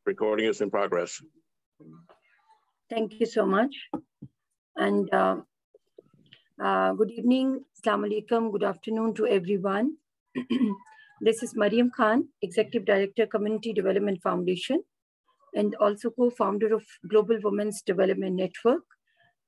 Recording is in progress. Thank you so much. And good evening, Assalamu alaikum, good afternoon to everyone. This is Mariam Khan, Executive Director, Community Development Foundation, and also co-founder of Global Women's Development Network.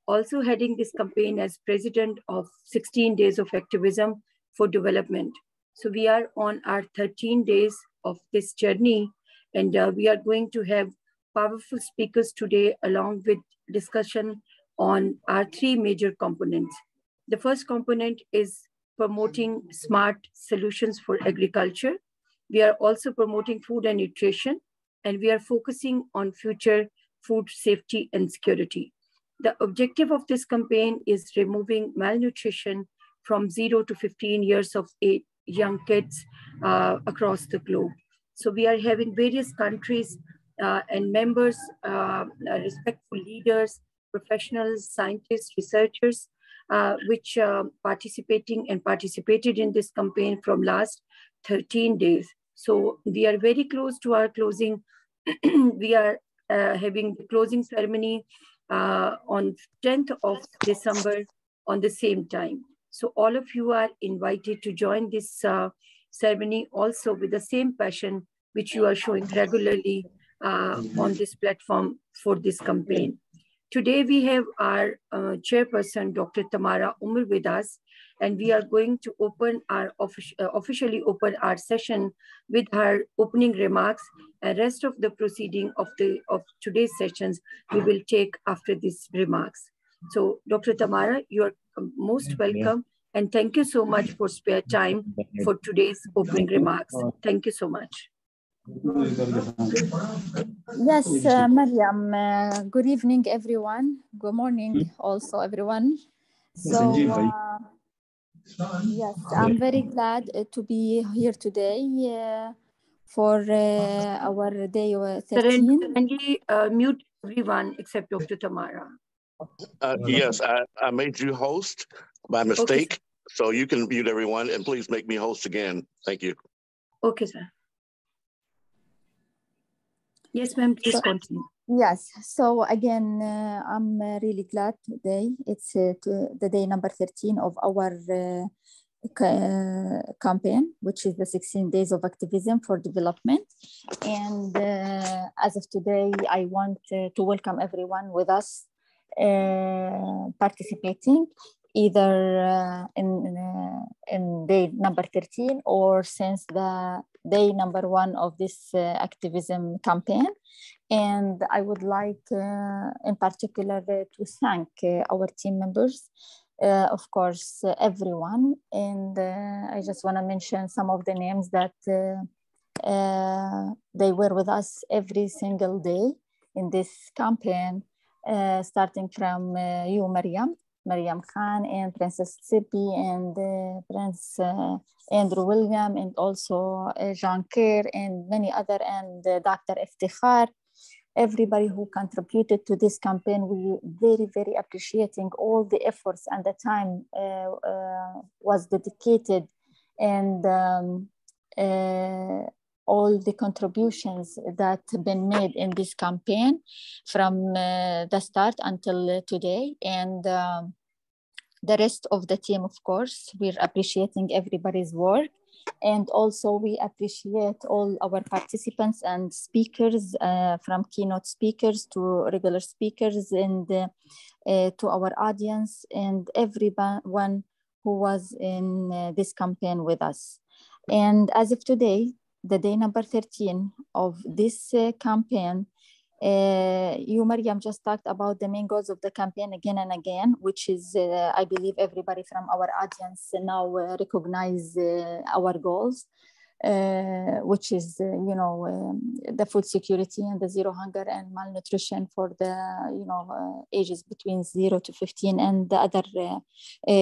Also heading this campaign as President of 16 Days of Activism for Development. So we are on our 13 days of this journey, and we are going to have powerful speakers today, along with discussion on our three major components. The first component is promoting smart solutions for agriculture. We are also promoting food and nutrition, and we are focusing on future food safety and security. The objective of this campaign is removing malnutrition from 0 to 15 years of age young kids across the globe. So we are having various countries and members, respectful leaders, professionals, scientists, researchers, which participated in this campaign from last 13 days. So we are very close to our closing. We are having the closing ceremony on 10th of December on the same time. So all of you are invited to join this ceremony also with the same passion which you are showing regularly on this platform for this campaign. Today we have our chairperson, Dr. Tamara Umar, with us, and we are going to open our officially open our session with her opening remarks. And rest of the proceeding of today's sessions we will take after these remarks. So, Dr. Tamara, you are most welcome, and thank you so much for spare time for today's opening remarks. Thank you so much. Yes, Mariam, good evening, everyone. Good morning also, everyone. So, yes, I'm very glad to be here today for our day 13. Kindly mute everyone except Dr. Tamara. Yes, I made you host by mistake, okay. So you can mute everyone, and please make me host again. Thank you. Okay, sir. Yes, ma'am, please continue. Yes, so again, I'm really glad today. It's the day number 13 of our campaign, which is the 16 Days of Activism for Development. And as of today, I want to welcome everyone with us participating either in day number 13 or since the day number 1 of this activism campaign. And I would like in particular to thank our team members, of course, everyone. And I just want to mention some of the names that they were with us every single day in this campaign, starting from you, Mariam Khan, and Princess Tsipi, and Prince Andrew William, and also Jean Kerr, and many other, and Dr. Iftikhar. Everybody who contributed to this campaign, we very, very appreciating all the efforts and the time was dedicated, and all the contributions that have been made in this campaign from the start until today. And the rest of the team, of course, we're appreciating everybody's work. And also we appreciate all our participants and speakers, from keynote speakers to regular speakers, and to our audience and everyone who was in this campaign with us. And as of today, the day number 13 of this campaign, you, Mariam, just talked about the main goals of the campaign again and again, which is, I believe everybody from our audience now recognize our goals, which is, the food security and the zero hunger and malnutrition for the, ages between 0 to 15, and the other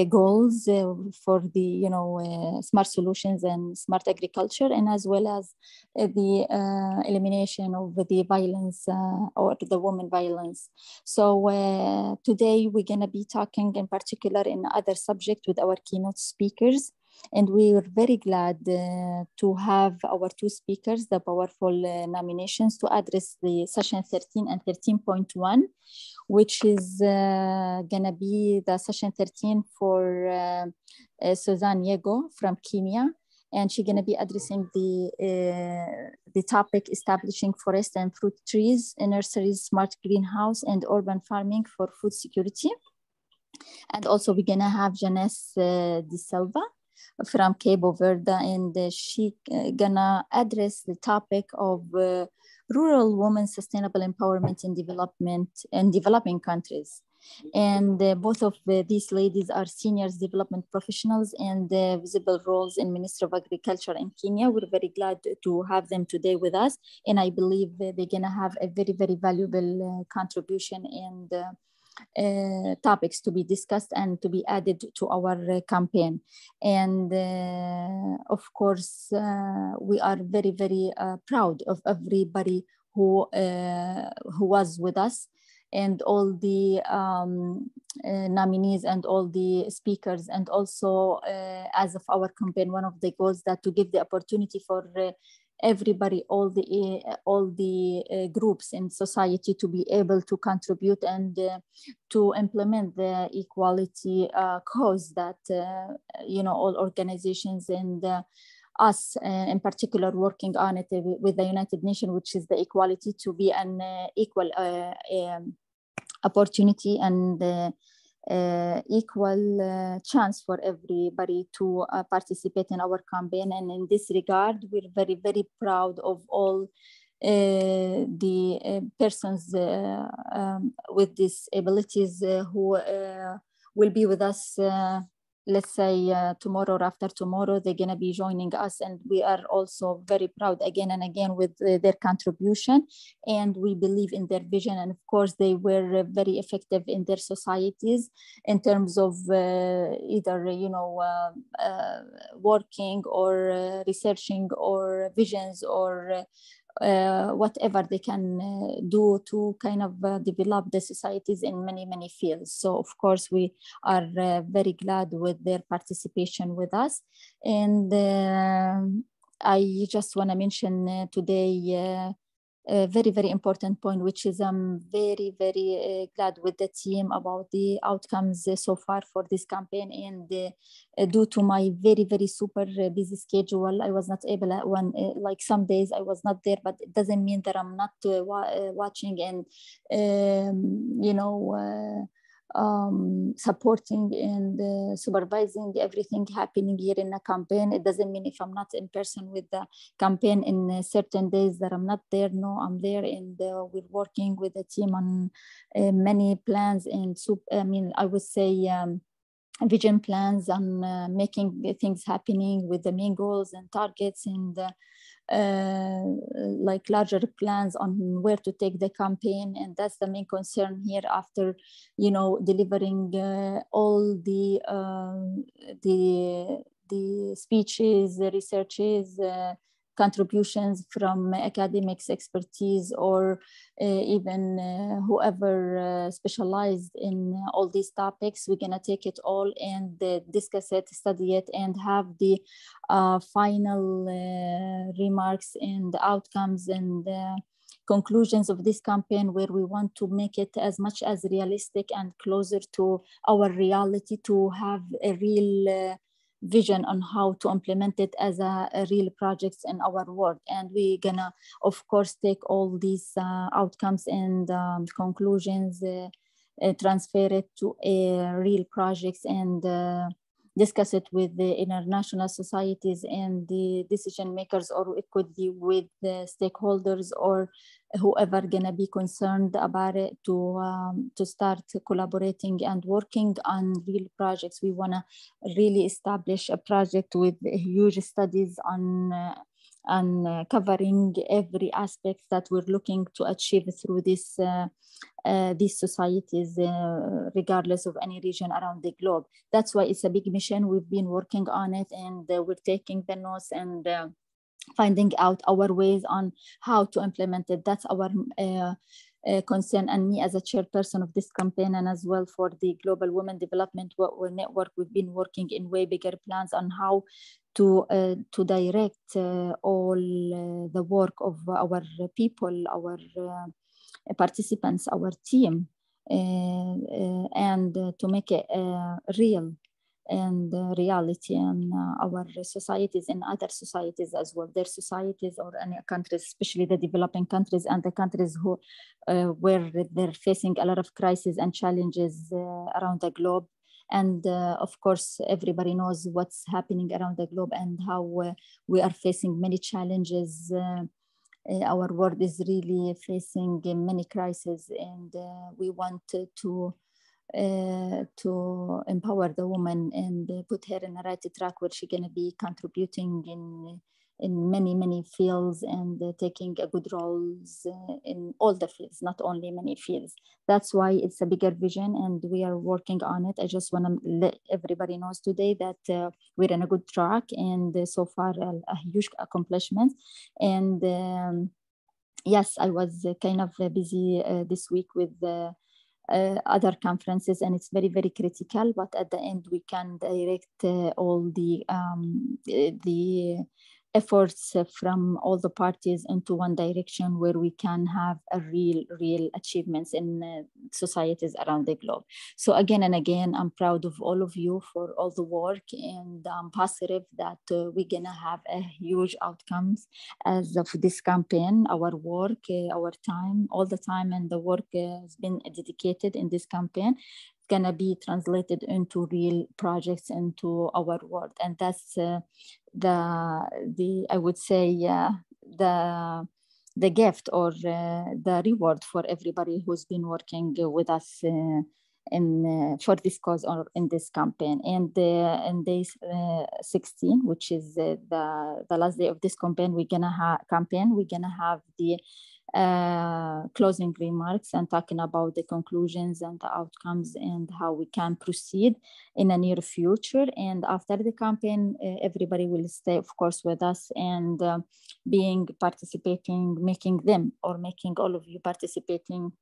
goals for the, smart solutions and smart agriculture, and as well as the elimination of the violence or the women violence. So today we're going to be talking in particular in other subject with our keynote speakers. And we are very glad to have our two speakers, the powerful nominations to address the session 13 and 13.1, which is gonna be the session 13 for Suzanne Yego from Kenya. And she's gonna be addressing the topic establishing forest and fruit trees, nurseries, smart greenhouse, and urban farming for food security. And also we're gonna have Janice De Silva from Cabo Verde, and she gonna address the topic of rural women sustainable empowerment in developing countries. And both of these ladies are seniors development professionals and visible roles in Ministry of Agriculture in Kenya. We're very glad to have them today with us. And I believe they're gonna have a very, very valuable contribution and topics to be discussed and to be added to our campaign. And of course, we are very, very proud of everybody who was with us, and all the nominees and all the speakers. And also as of our campaign, one of the goals that to give the opportunity for everybody, all the groups in society to be able to contribute and to implement the equality cause that all organizations and us in particular working on it with the United Nations, which is the equality to be an equal opportunity and equal chance for everybody to participate in our campaign. And in this regard, we're very, very proud of all the persons with disabilities who will be with us, let's say tomorrow or after tomorrow. They're going to be joining us, and we are also very proud again and again with their contribution, and we believe in their vision. And of course they were very effective in their societies in terms of either working or researching or visions or whatever they can do to kind of develop the societies in many, many fields. So of course we are very glad with their participation with us. And I just want to mention today a very, very important point, which is I'm very, very glad with the team about the outcomes so far for this campaign. And due to my very, very super busy schedule, I was not able like some days I was not there, but it doesn't mean that I'm not watching and supporting and supervising everything happening here in the campaign. It doesn't mean if I'm not in person with the campaign in certain days that I'm not there. No, I'm there, and we're working with the team on many plans and I would say vision plans on making things happening with the main goals and targets, and like larger plans on where to take the campaign. And that's the main concern here after delivering all the speeches, the researches, contributions from academics, expertise, or even whoever specialized in all these topics. We're gonna take it all and discuss it, study it, and have the final remarks and outcomes and conclusions of this campaign, where we want to make it as much as realistic and closer to our reality, to have a real vision on how to implement it as a real projects in our work. And we're gonna, of course, take all these outcomes and conclusions, transfer it to real projects, and discuss it with the international societies and the decision makers, or it could be with the stakeholders or whoever gonna be concerned about it, to start collaborating and working on real projects. We wanna really establish a project with huge studies on covering every aspect that we're looking to achieve through this these societies, regardless of any region around the globe. That's why it's a big mission. We've been working on it, and we're taking the notes and finding out our ways on how to implement it. That's our concern, and me as a chairperson of this campaign, and as well for the Global Women Development Network, we've been working in way bigger plans on how to direct all the work of our people, our participants, our team, and to make it real and reality in our societies and other societies as well, their societies or any countries, especially the developing countries and the countries who where they're facing a lot of crises and challenges around the globe. And of course, everybody knows what's happening around the globe and how we are facing many challenges. Our world is really facing many crises, and we want to empower the woman and put her in the right track where she's going to be contributing in many fields and taking a good roles in all the fields, not only many fields. That's why it's a bigger vision and we are working on it. I just want to let everybody know today that we're in a good track, and so far a huge accomplishment. And yes, I was kind of busy this week with other conferences, and it's very critical, but at the end we can direct all the efforts from all the parties into one direction where we can have a real achievements in societies around the globe. So again and again, I'm proud of all of you for all the work, and I'm positive that we're gonna have a huge outcomes as of this campaign. Our work, our time, all the time and the work has been dedicated in this campaign gonna be translated into real projects into our world, and that's the I would say the gift or the reward for everybody who's been working with us for this cause or in this campaign. And in day 16, which is the last day of this campaign, we're gonna have the closing remarks and talking about the conclusions and the outcomes and how we can proceed in the near future. And after the campaign, everybody will stay, of course, with us and participating, making all of you participating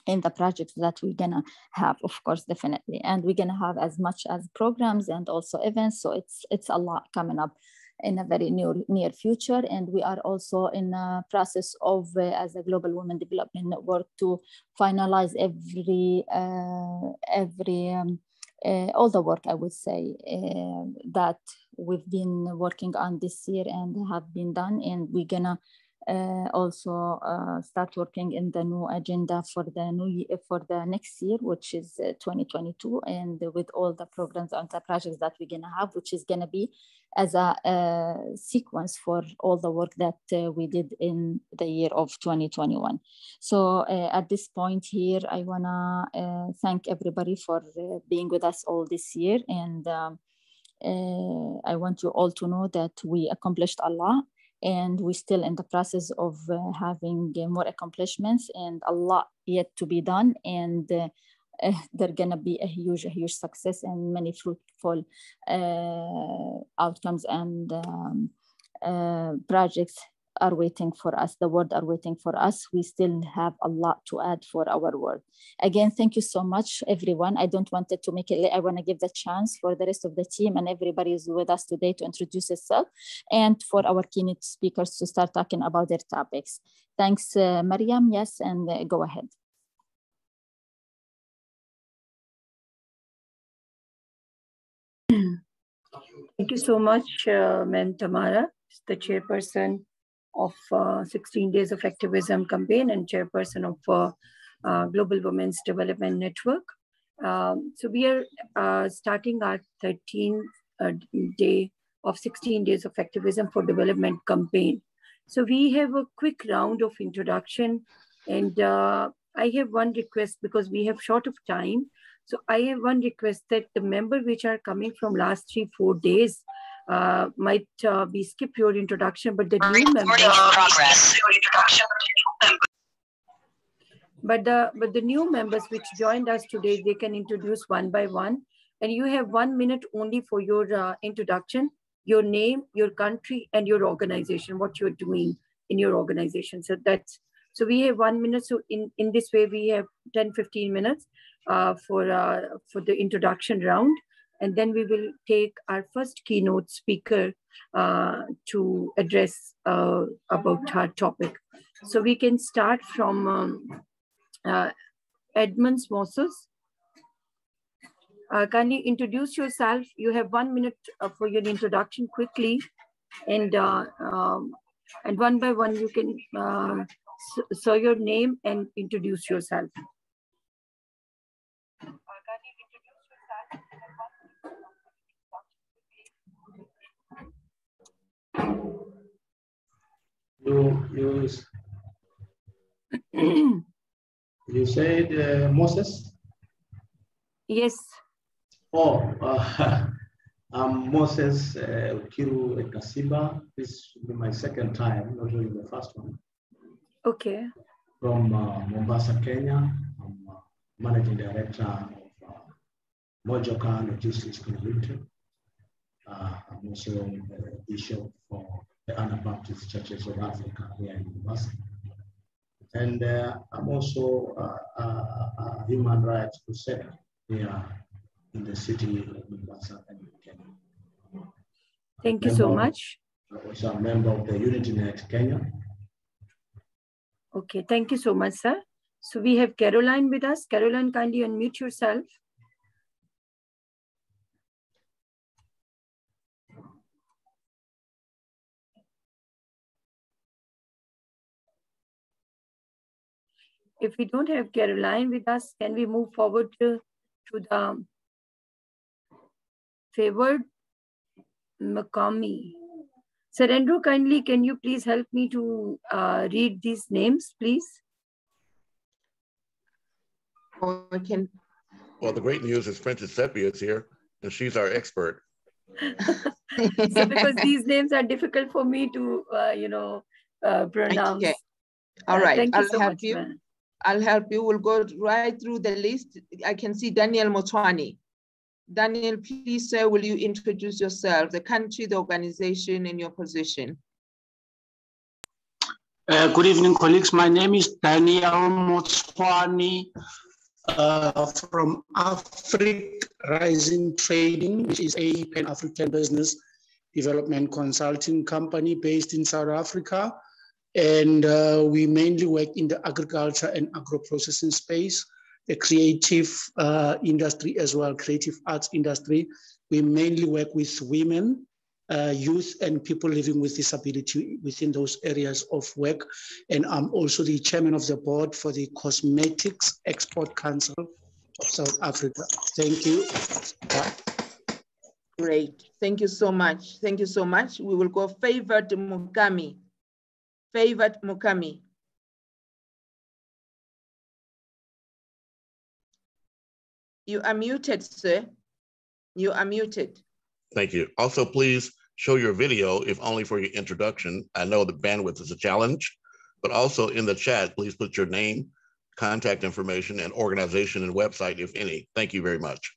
in the projects that we're gonna have, of course, definitely. And we're gonna have as much as programs and also events. So it's a lot coming up in a very near future. And we are also in a process of, as a Global Women Development Network, to finalize all the work, I would say, that we've been working on this year and have been done. And we're gonna also start working in the new agenda for the next year, which is 2022, and with all the programs and the projects that we're gonna have, which is gonna be as a sequence for all the work that we did in the year of 2021. So at this point here, I wanna thank everybody for being with us all this year, and I want you all to know that we accomplished a lot. And we're still in the process of having more accomplishments and a lot yet to be done. And they're gonna be a huge success and many fruitful outcomes and projects are waiting for us. The world are waiting for us. We still have a lot to add for our world. Again, thank you so much, everyone. I don't want it to make it late. I want to give the chance for the rest of the team and everybody is with us today to introduce itself, and for our keynote speakers to start talking about their topics. Thanks, Mariam. Yes, and go ahead. Thank you so much, Ma'am Tamara, the chairperson of 16 Days of Activism campaign and chairperson of Global Women's Development Network. So we are starting our 13th day of 16 Days of Activism for Development campaign. So we have a quick round of introduction, and I have one request because we have short of time. So I have one request that the members which are coming from last 3-4 days might be skip your introduction, but the new members. But the new members which joined us today, they can introduce one by one, and you have 1 minute only for your introduction, your name, your country, and your organization, what you're doing in your organization. So that's So we have 1 minute. So in this way, we have 10-15 minutes for the introduction round. And then we will take our first keynote speaker to address about her topic. So we can start from Edmonds Moses. Kindly introduce yourself. You have 1 minute for your introduction quickly. And one by one, you can say your name and introduce yourself. You said Moses? Yes. Oh, I'm Moses Kiru Ekasiba. This will be my second time, not really the first one. Okay. From Mombasa, Kenya. I'm Managing Director of Mojoka Logistics Limited. I'm also the Bishop for the Anabaptist Churches of Africa here in Mombasa. And I'm also a human rights crusader here in the city of Mombasa and Kenya. Thank you so much. I'm also a member of the UnityNet Kenya. Okay, thank you so much, sir. So we have Caroline with us. Caroline, kindly unmute yourself. If we don't have Caroline with us, can we move forward to the favored Makami? Sir Andrew, kindly, can you please help me to read these names, please? Well, the great news is Princess Sepia is here, and she's our expert. So because these names are difficult for me to, pronounce. Okay. All right, thank you I'll so help much, you. man. I'll help you. We'll go right through the list. I can see Daniel Motwani. Daniel, please, sir, will you introduce yourself, the country, the organization, and your position? Good evening, colleagues. My name is Daniel Motwani from Africa Rising Trading, which is a Pan-African business development consulting company based in South Africa. And we mainly work in the agriculture and agro-processing space, the creative industry as well, creative arts industry. We mainly work with women, youth, and people living with disability within those areas of work. And I'm also the chairman of the board for the Cosmetics Export Council of South Africa. Thank you. Great. Thank you so much. Thank you so much. We will go Favored Mukami. Favored Mukami. You are muted, sir. You are muted. Thank you. Also, please show your video, if only for your introduction. I know the bandwidth is a challenge, but also in the chat, please put your name, contact information, and organization and website, if any. Thank you very much.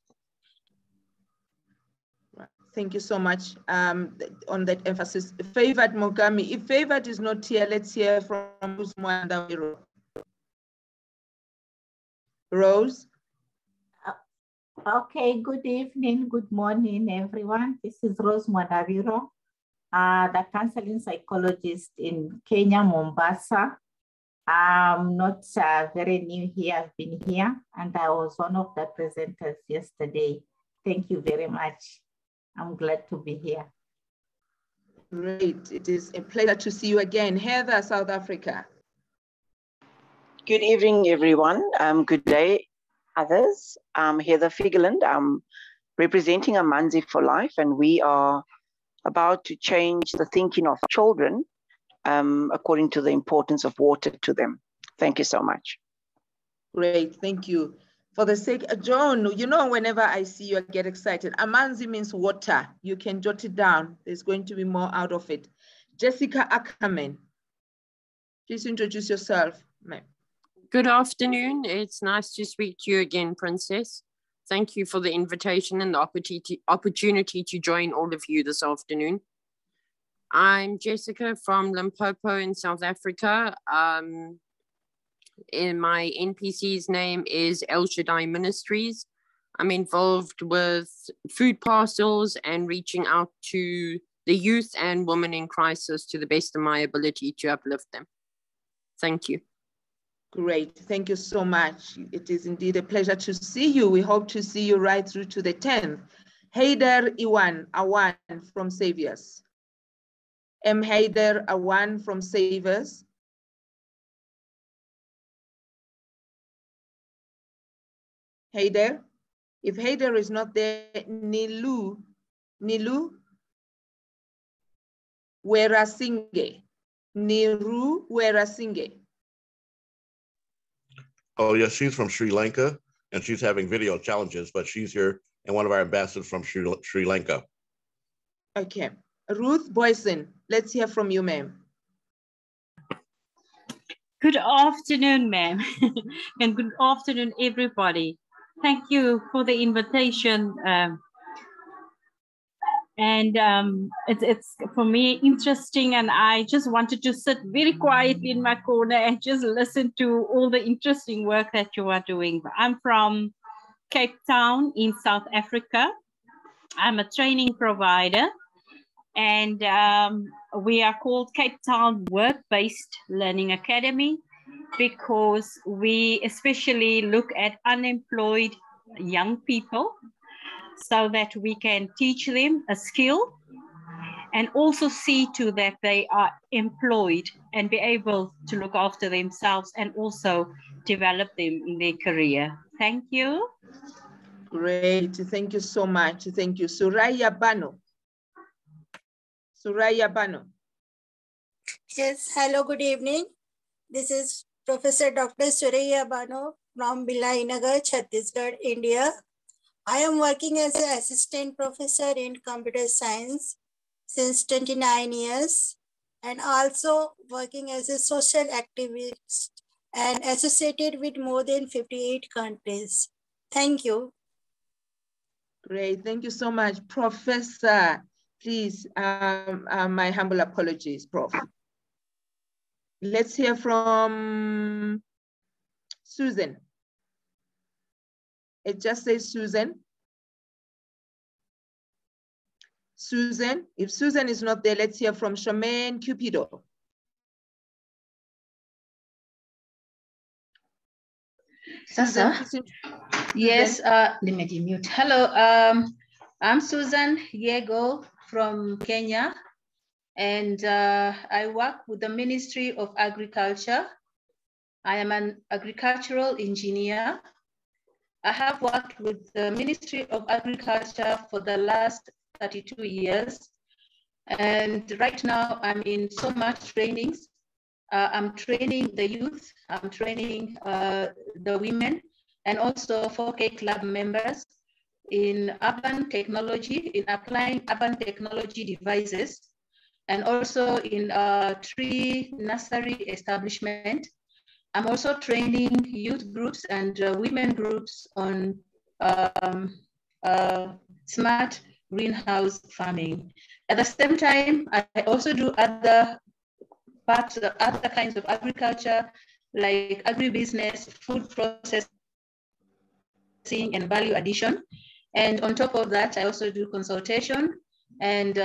Thank you so much on that emphasis. Favored Mukami. If Favored is not here, let's hear from Rose Mwandawiro. Rose? Okay, good evening, good morning, everyone. This is Rose Mwandawiro, the counseling psychologist in Kenya, Mombasa. I'm not very new here, I've been here, and I was one of the presenters yesterday. Thank you very much. I'm glad to be here. Great, it is a pleasure to see you again. Heather, South Africa. Good evening, everyone. Good day, others. I'm Heather Figeland. I'm representing Amanzi for Life, and we are about to change the thinking of children according to the importance of water to them. Thank you so much. Great, thank you. For the sake of John, you know, whenever I see you, I get excited. Amanzi means water. You can jot it down. There's going to be more out of it. Jessica Ackerman, please introduce yourself, ma'am. Good afternoon. It's nice to speak to you again, Princess. Thank you for the invitation and the opportunity to join all of you this afternoon. I'm Jessica from Limpopo in South Africa. In my NPC's name is El Shaddai Ministries. I'm involved with food parcels and reaching out to the youth and women in crisis to the best of my ability to uplift them. Thank you. Great, thank you so much. It is indeed a pleasure to see you. We hope to see you right through to the 10th. Haider Awan from Saviors. M. Haider Awan from Saviors. Haider, if Haider is not there, Nilu Werasinge. Niru Werasinge. Oh, yes, she's from Sri Lanka, and she's having video challenges, but she's here and one of our ambassadors from Sri Lanka. Okay. Ruth Boyson, let's hear from you, ma'am. Good afternoon, ma'am, and good afternoon, everybody. Thank you for the invitation. It's for me interesting, and I just wanted to sit very quietly in my corner and just listen to all the interesting work that you are doing. I'm from Cape Town in South Africa. I'm a training provider, and we are called Cape Town Work-Based Learning Academy because we especially look at unemployed young people so that we can teach them a skill and also see to that they are employed and be able to look after themselves and also develop them in their career. Thank you. Great, thank you so much. Thank you. Suraya Bano. Suraya Bano. Yes, hello, good evening. This is Professor Dr. Suraya Bano from Bhilai Nagar, Chhattisgarh, India. I am working as an assistant professor in computer science since 29 years and also working as a social activist and associated with more than 58 countries. Thank you. Great, thank you so much, Professor. Please, my humble apologies, Prof. Let's hear from Susan. It just says Susan. Susan, if Susan is not there, let's hear from Charmaine Cupido. Susan, yes, let me mute. Hello, I'm Susan Yego from Kenya, and I work with the Ministry of Agriculture. I am an agricultural engineer. I have worked with the Ministry of Agriculture for the last 32 years. And right now I'm in so much trainings. I'm training the youth, I'm training the women, and also 4K club members in urban technology, in applying urban technology devices, and also in tree nursery establishment. I'm also training youth groups and women groups on smart greenhouse farming. At the same time, I also do other parts, other kinds of agriculture, like agribusiness, food processing, and value addition. And on top of that, I also do consultation and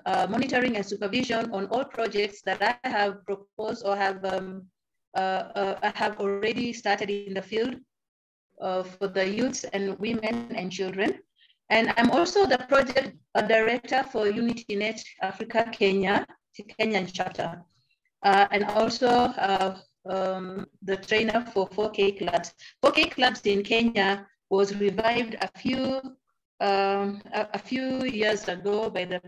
monitoring and supervision on all projects that I have proposed or have I have already started in the field for the youths and women and children. And I'm also the project director for UnityNet Africa Kenya, Kenyan chapter, and also the trainer for 4K clubs. 4K clubs in Kenya was revived a few years ago by the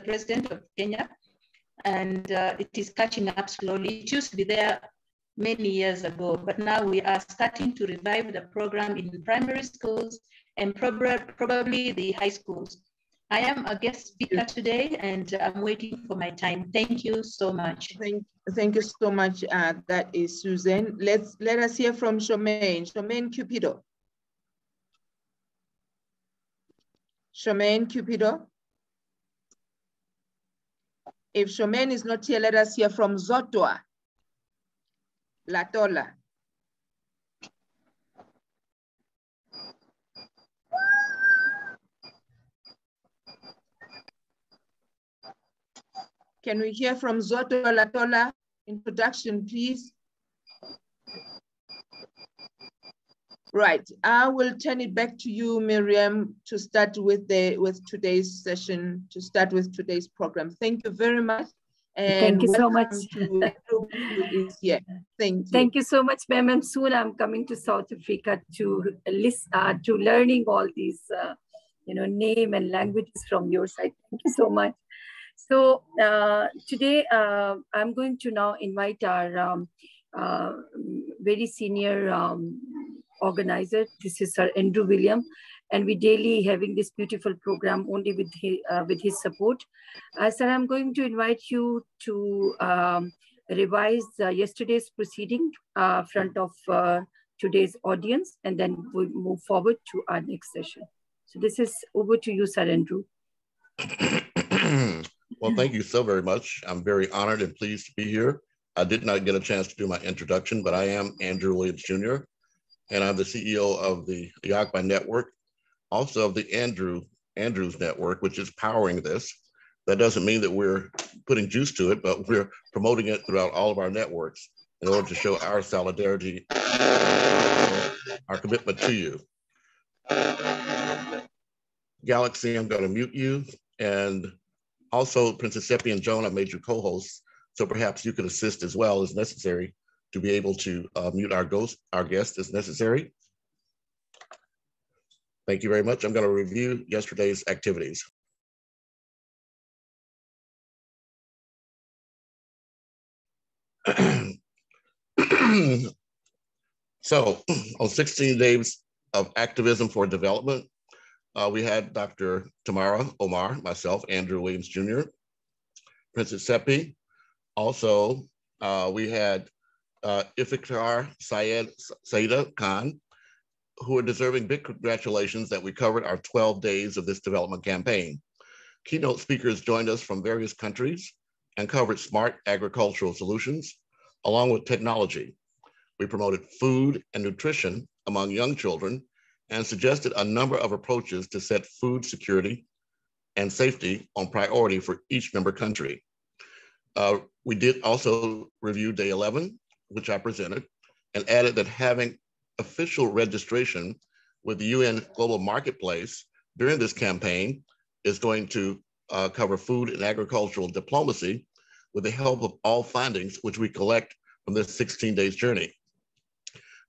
president of Kenya, and it is catching up slowly. It used to be there many years ago, but now we are starting to revive the program in primary schools and probably the high schools. I am a guest speaker today, and I'm waiting for my time. Thank you so much. Thank you so much. That is Susan. Let us hear from Charmaine. Charmaine Cupido. Charmaine Cupido. If Charmaine is not here, let us hear from Zotwa. Latola. Can we hear from Zoto Latola? Introduction, please. Right, I will turn it back to you, Miriam, to start with today's session, to start with today's program. Thank you very much. And thank you so much. Is here. Thank you. Thank you so much, ma'am. Soon I'm coming to South Africa to learning all these, name and languages from your side. Thank you so much. So today I'm going to now invite our very senior organizer. This is Sir Andrew William, and we daily having this beautiful program only with his support. Sir, I'm going to invite you to revise yesterday's proceeding front of today's audience, and then we'll move forward to our next session. So this is over to you, Sir Andrew. Well, thank you so very much. I'm very honored and pleased to be here. I did not get a chance to do my introduction, but I am Andrew Williams Jr., and I'm the CEO of the AHIABGA Network, also of the Andrews Network, which is powering this. That doesn't mean that we're putting juice to it, but we're promoting it throughout all of our networks in order to show our solidarity, our commitment to you. Galaxy, I'm going to mute you. And also, Princess Seppi and Joan, I made you co-hosts, so perhaps you could assist as well as necessary to be able to mute our guest as necessary. Thank you very much. I'm going to review yesterday's activities. So, on 16 days of activism for development, we had Dr. Tamara Omar, myself, Andrew Williams Jr., Princess Seppi. Also, we had Iftikhar Saida Khan, who are deserving big congratulations that we covered our 12 days of this development campaign. Keynote speakers joined us from various countries and covered smart agricultural solutions, along with technology. We promoted food and nutrition among young children and suggested a number of approaches to set food security and safety on priority for each member country. We did also review day 11, which I presented, and added that having official registration with the UN Global Marketplace during this campaign is going to cover food and agricultural diplomacy with the help of all findings which we collect from this 16 days journey.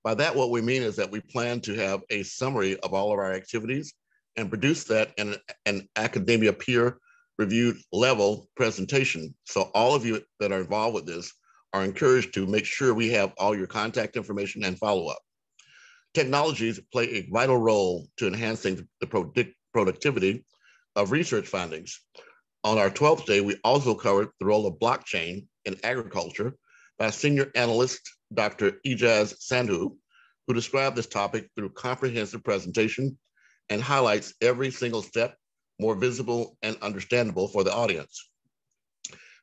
By that, what we mean is that we plan to have a summary of all of our activities and produce that in an academia peer reviewed level presentation. So all of you that are involved with this are encouraged to make sure we have all your contact information and follow-up. Technologies play a vital role to enhancing the productivity of research findings. On our 12th day, we also covered the role of blockchain in agriculture by senior analyst, Dr. Ijaz Sandhu, who described this topic through comprehensive presentation and highlights every single step more visible and understandable for the audience.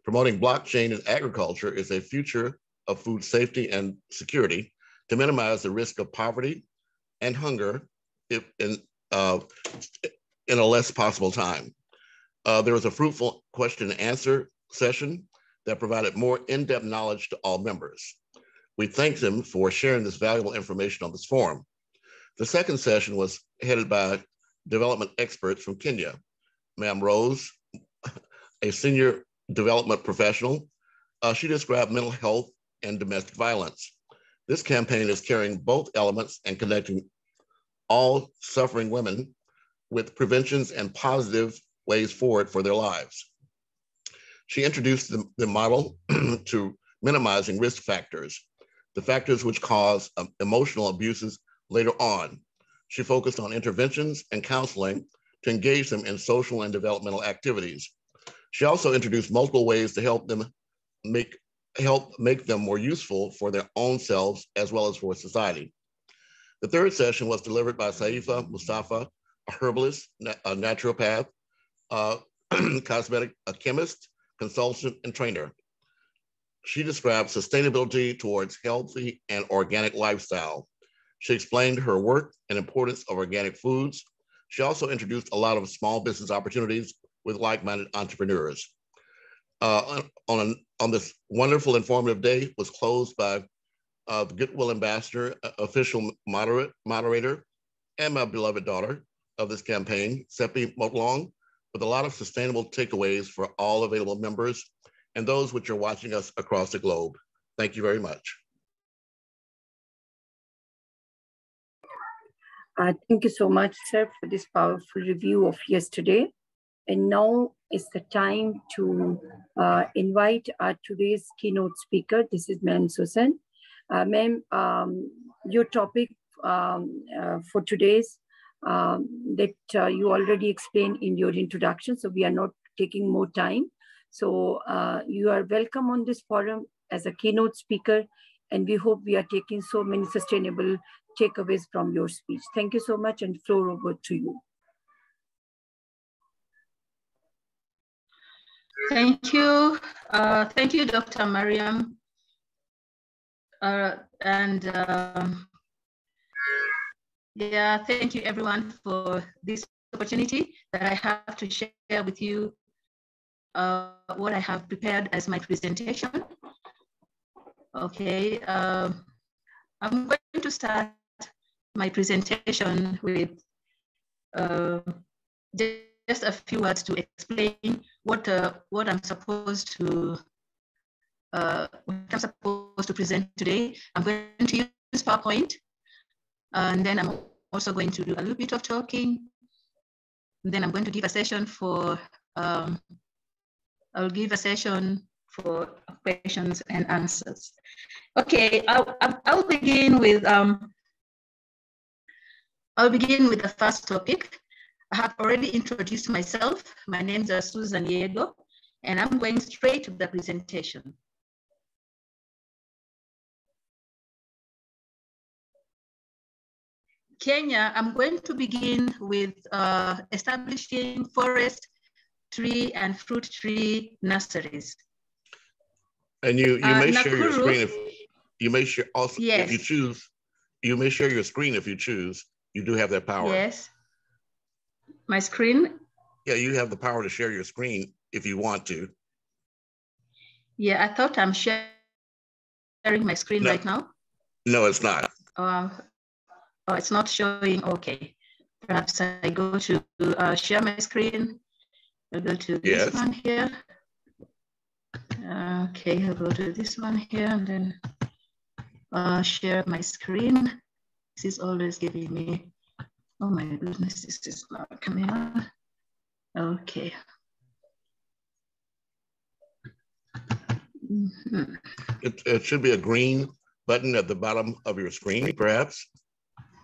Promoting blockchain in agriculture is a future of food safety and security to minimize the risk of poverty and hunger in a less possible time. There was a fruitful question and answer session that provided more in-depth knowledge to all members. We thank them for sharing this valuable information on this forum. The second session was headed by development experts from Kenya. Ma'am Rose, a senior development professional, she described mental health and domestic violence. This campaign is carrying both elements and connecting all suffering women with preventions and positive ways forward for their lives. She introduced the model to minimizing risk factors, the factors which cause emotional abuses later on. She focused on interventions and counseling to engage them in social and developmental activities. She also introduced multiple ways to help make them more useful for their own selves as well as for society. The third session was delivered by Saifa Mustafa, a herbalist, a naturopath, a chemist, consultant, and trainer. She described sustainability towards healthy and organic lifestyle. She explained her work and importance of organic foods. She also introduced a lot of small business opportunities with like-minded entrepreneurs. On this wonderful informative day was closed by the Goodwill Ambassador, official moderator, and my beloved daughter of this campaign, Seppi Motlong, with a lot of sustainable takeaways for all available members and those which are watching us across the globe. Thank you very much. Thank you so much, sir, for this powerful review of yesterday. And now is the time to invite our today's keynote speaker. This is Ma'am Susan. Ma'am, your topic for today's that you already explained in your introduction, so we are not taking more time. So you are welcome on this forum as a keynote speaker, and we hope we are taking so many sustainable takeaways from your speech. Thank you so much, and floor over to you. Thank you. Thank you, Dr. Mariam. Yeah, thank you everyone for this opportunity that I have to share with you what I have prepared as my presentation. Okay, I'm going to start my presentation with just a few words to explain what I'm supposed to present today. I'm going to use PowerPoint, and then I'm also going to do a little bit of talking. And then I'm going to give a session for I'll give a session for questions and answers. Okay, I'll begin with the first topic. I have already introduced myself. My name is Susan Yego, and I'm going straight to the presentation. Kenya, I'm going to begin with establishing forest, tree, and fruit tree nurseries. And you may Nakuru, share your screen if you may share also, yes. If you choose, you may share your screen if you choose. You do have that power. Yes. My screen? Yeah, you have the power to share your screen if you want to. Yeah, I thought I'm sharing my screen right now. No, it's not. Oh, it's not showing. Okay. Perhaps I go to share my screen. I'll go to this one here. Okay, I'll go to this one here and then share my screen. This is always giving me, oh my goodness, this is not coming up. Okay. Mm-hmm. It should be a green button at the bottom of your screen, perhaps.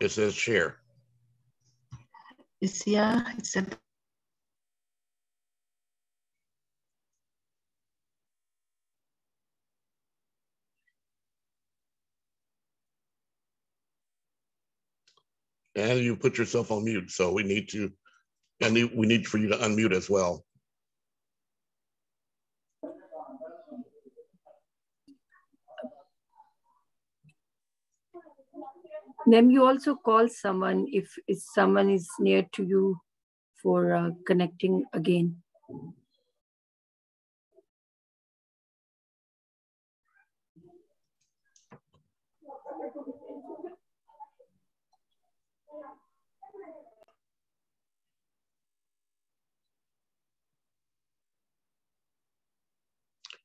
It says share. It's here, it's a and you put yourself on mute. So we need to, and we need for you to unmute as well. Then you also call someone if someone is near to you for connecting again.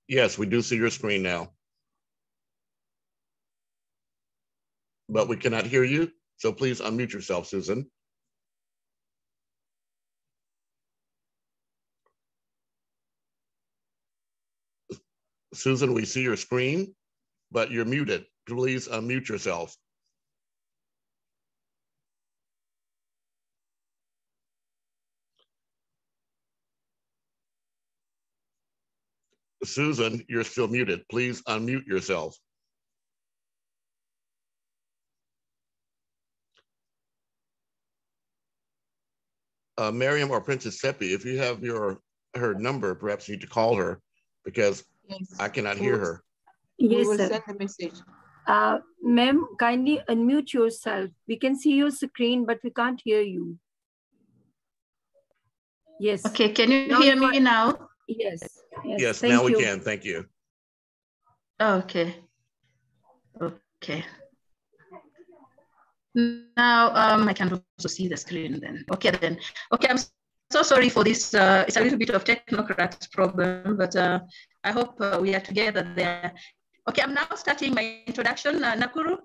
Yes, we do see your screen now. But we cannot hear you, so please unmute yourself, Susan. Susan, we see your screen, but you're muted. Please unmute yourself. Susan, you're still muted. Please unmute yourself. Miriam or Princess Seppi, if you have her number, perhaps you need to call her because yes, I cannot hear her. Yes, we will sir. send the message. Ma'am, kindly unmute yourself. We can see your screen, but we can't hear you. Yes. Okay, can you hear me now? Yes. Yes, now we can. Thank you. Okay. Okay. Now I can also see the screen then. Okay, then. Okay, I'm so sorry for this. It's a little bit of technocrat problem, but I hope we are together there. Okay, I'm now starting my introduction. Nakuru,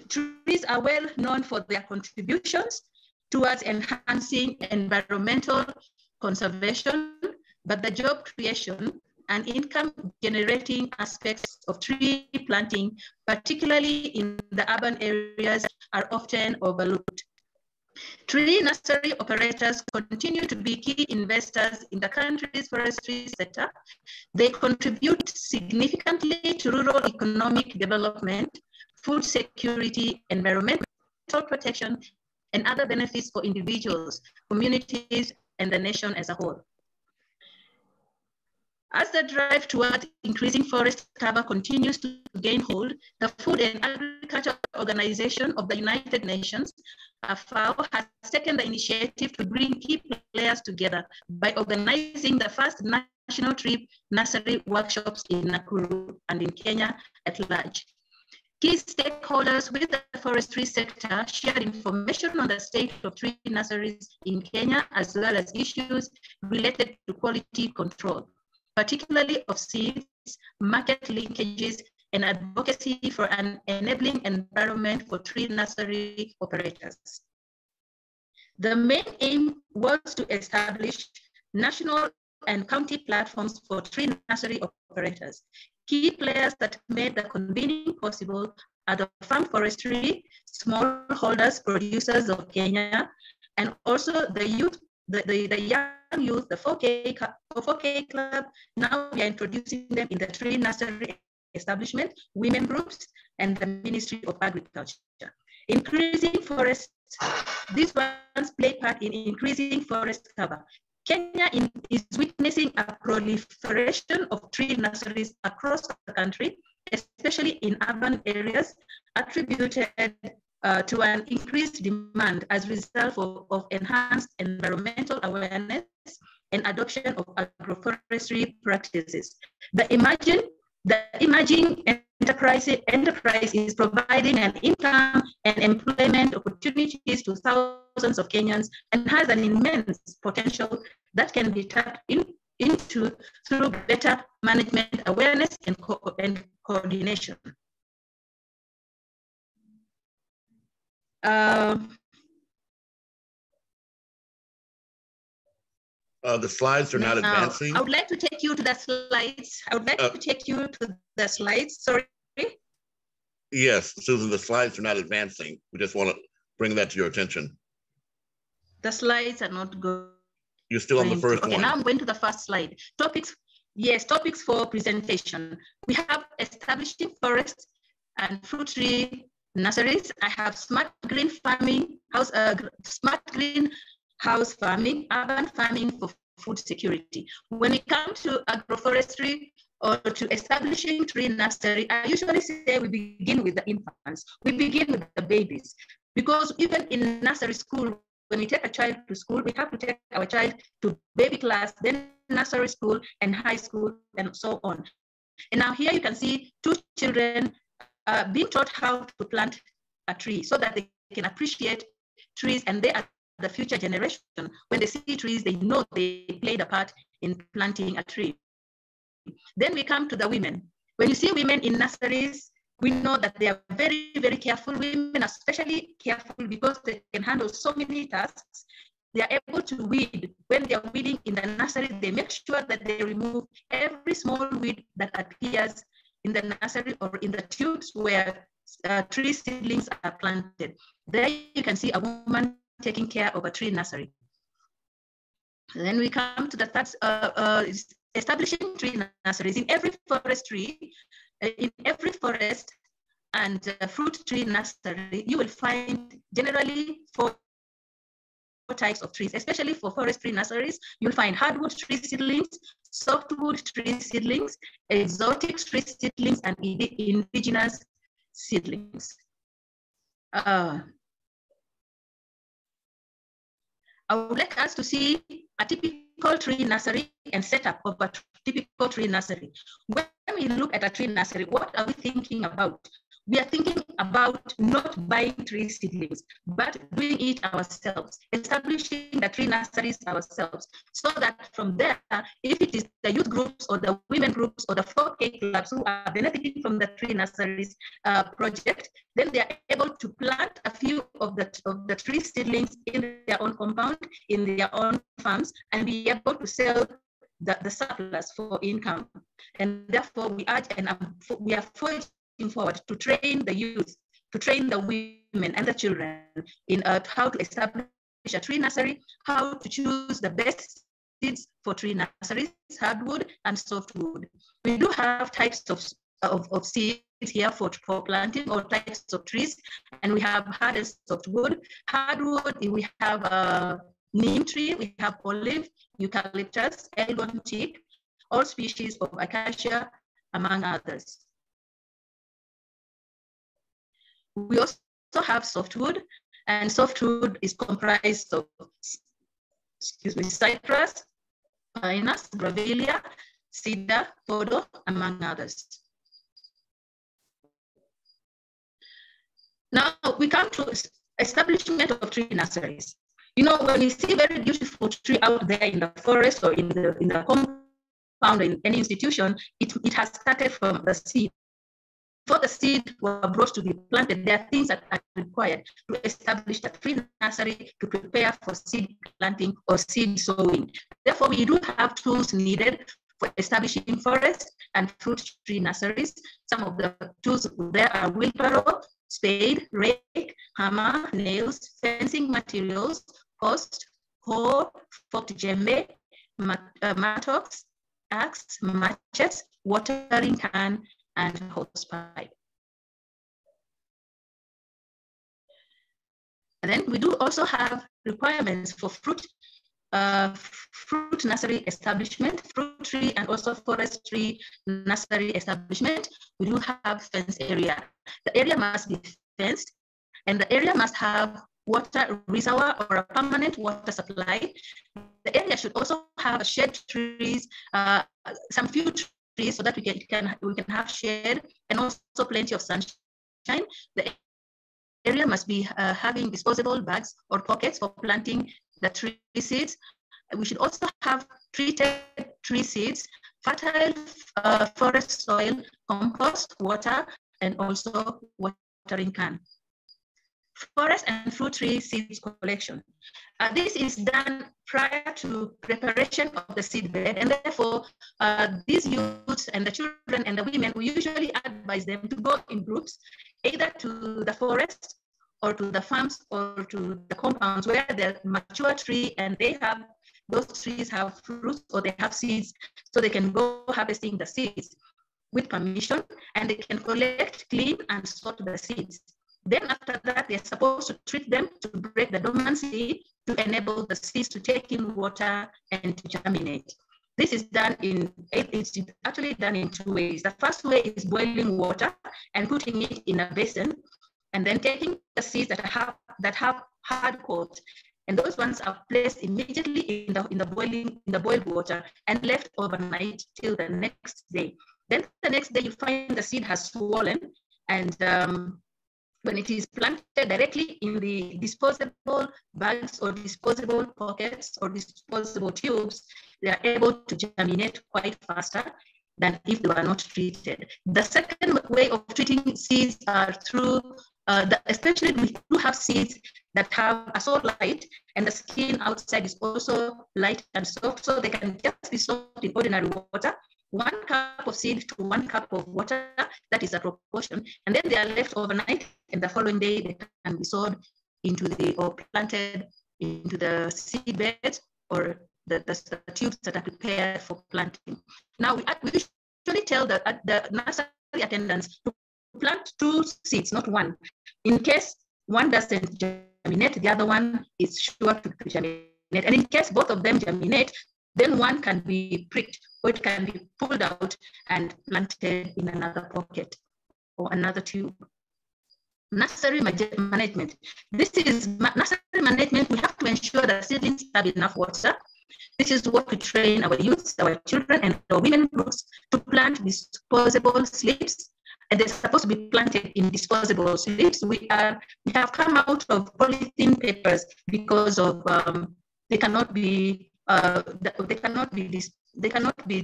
trees are well known for their contributions towards enhancing environmental conservation, but the job creation and income generating aspects of tree planting, particularly in the urban areas, are often overlooked. Tree nursery operators continue to be key investors in the country's forestry sector. They contribute significantly to rural economic development, food security, environmental protection, and other benefits for individuals, communities, and the nation as a whole. As the drive toward increasing forest cover continues to gain hold, the Food and Agriculture Organization of the United Nations, FAO, has taken the initiative to bring key players together by organizing the first national tree nursery workshops in Nakuru and in Kenya at large. Key stakeholders with the forestry sector shared information on the state of tree nurseries in Kenya, as well as issues related to quality control, particularly of seeds, market linkages, and advocacy for an enabling environment for tree nursery operators. The main aim was to establish national and county platforms for tree nursery operators. Key players that made the convening possible are the farm forestry, smallholders, producers of Kenya, and also the youth, the young youth, the 4K Club. Now we are introducing them in the tree nursery establishment, women groups, and the Ministry of Agriculture. Increasing forests, these ones play part in increasing forest cover. Kenya is witnessing a proliferation of tree nurseries across the country, especially in urban areas, attributed to an increased demand as a result of enhanced environmental awareness and adoption of agroforestry practices. The emerging enterprise is providing an income and employment opportunities to thousands of Kenyans and has an immense potential that can be tapped into through better management awareness and coordination. The slides are not advancing. I would like to take you to the slides. Sorry. Yes, Susan, the slides are not advancing. We just want to bring that to your attention. The slides are not good. You're still on the first one. Okay, now I'm going to the first slide. Topics for presentation. We have establishing forests and fruit tree nurseries. I have smart green farming, smart green house farming, urban farming for food security. When we come to agroforestry or to establishing tree nursery, I usually say we begin with the infants. We begin with the babies, because even in nursery school, when we take a child to school, we have to take our child to baby class, then nursery school and high school and so on. And now here you can see two children being taught how to plant a tree so that they can appreciate trees, and they are the future generation. When they see trees, they know they played a part in planting a tree. Then we come to the women. When you see women in nurseries, we know that they are very, very careful. Women are especially careful because they can handle so many tasks. They are able to weed. When they are weeding in the nursery, they make sure that they remove every small weed that appears in the nursery or in the tubes where tree seedlings are planted. There you can see a woman taking care of a tree nursery. Then we come to the third, establishing tree nurseries. In every forest and fruit tree nursery, you will find generally 4 types of trees, especially for forestry nurseries. You'll find hardwood tree seedlings, softwood tree seedlings, exotic tree seedlings, and indigenous seedlings. I would like us to see a typical tree nursery and setup of a typical tree nursery. When we look at a tree nursery, what are we thinking about? We are thinking about not buying tree seedlings, but doing it ourselves, establishing the tree nurseries ourselves, so that from there, if it is the youth groups or the women groups or the 4K clubs who are benefiting from the tree nurseries project, then they are able to plant a few of the tree seedlings in their own compound, in their own farms, and be able to sell the surplus for income. And therefore, we urge and we are forging forward to train the youth, to train the women and the children in how to establish a tree nursery, how to choose the best seeds for tree nurseries, hardwood and softwood. We do have types of seeds here for planting, or types of trees, and we have hard and softwood. Hardwood, we have neem tree, we have olive, eucalyptus, elgon teak, all species of acacia, among others. We also have softwood, and softwood is comprised of, cypress, pinus, grevillea, cedar, podo, among others. Now we come to establishment of tree nurseries. You know, when we see very beautiful tree out there in the forest or in the compound in any institution, it has started from the seed. Before the seed were brought to be planted, there are things that are required to establish the tree nursery, to prepare for seed planting or seed sowing. Therefore, we do have tools needed for establishing forest and fruit tree nurseries. Some of the tools there are wheelbarrow, spade, rake, hammer, nails, fencing materials, post, hoe, forked djembe, mattocks, axe, machetes, watering can, and hosepipe. And then we do also have requirements for fruit nursery establishment, fruit tree and also forestry nursery establishment. We do have fenced area. The area must be fenced, and the area must have water reservoir or a permanent water supply. The area should also have shade trees, some few trees, so that we can have shade and also plenty of sunshine. The area must be having disposable bags or pockets for planting the tree seeds. We should also have treated tree seeds, fertile forest soil, compost, water, and also watering can. Forest and fruit tree seeds collection. This is done prior to preparation of the seed bed, and therefore these youths and the children and the women, we usually advise them to go in groups, either to the forest or to the farms or to the compounds where the mature tree and those trees have fruits or they have seeds, so they can go harvesting the seeds with permission, and they can collect, clean, and sort the seeds. Then after that, they're supposed to treat them to break the dormancy to enable the seeds to take in water and to germinate. This is done it's actually done in two ways. The first way is boiling water and putting it in a basin, and then taking the seeds that have hard coat, and those ones are placed immediately in the boiled water and left overnight till the next day. Then the next day you find the seed has swollen, and when it is planted directly in the disposable bags or disposable pockets or disposable tubes, they are able to germinate quite faster than if they were not treated. The second way of treating seeds are through, especially we do have seeds that are so light and the skin outside is also light and soft, so they can just be soaked in ordinary water. 1 cup of seed to 1 cup of water, that is a proportion, and then they are left overnight, and the following day they can be sowed or planted into the seed beds or the tubes that are prepared for planting. Now we usually tell the nursery attendants to plant 2 seeds, not 1. In case one doesn't germinate, the other one is sure to germinate. And in case both of them germinate, then one can be pricked, or it can be pulled out and planted in another pocket or another tube. Nursery management. This is nursery management. We have to ensure that seedlings have enough water. This is what we train our youth, our children, and our women groups to plant disposable slips. And they're supposed to be planted in disposable slips. We have come out of polythene papers because of they cannot be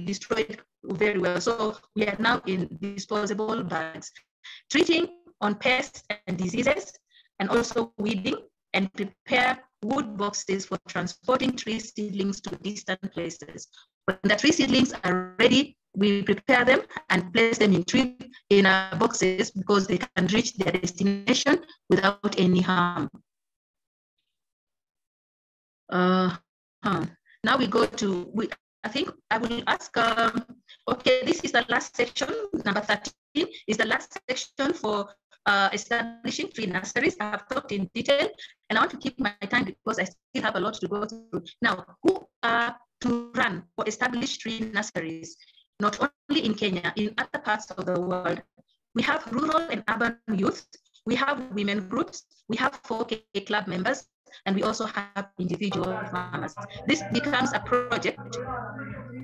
destroyed very well. So we are now in disposable bags. Treating on pests and diseases, and also weeding, and prepare wood boxes for transporting tree seedlings to distant places. When the tree seedlings are ready, we prepare them and place them in boxes because they can reach their destination without any harm. Now we go to, I think I will ask, okay, this is the last section, number 13 is the last section for establishing tree nurseries. I have talked in detail, and I want to keep my time because I still have a lot to go through. Now, who are to run or establish tree nurseries? Not only in Kenya, in other parts of the world. We have rural and urban youth, we have women groups, we have 4K club members, and we also have individual farmers. This becomes a project.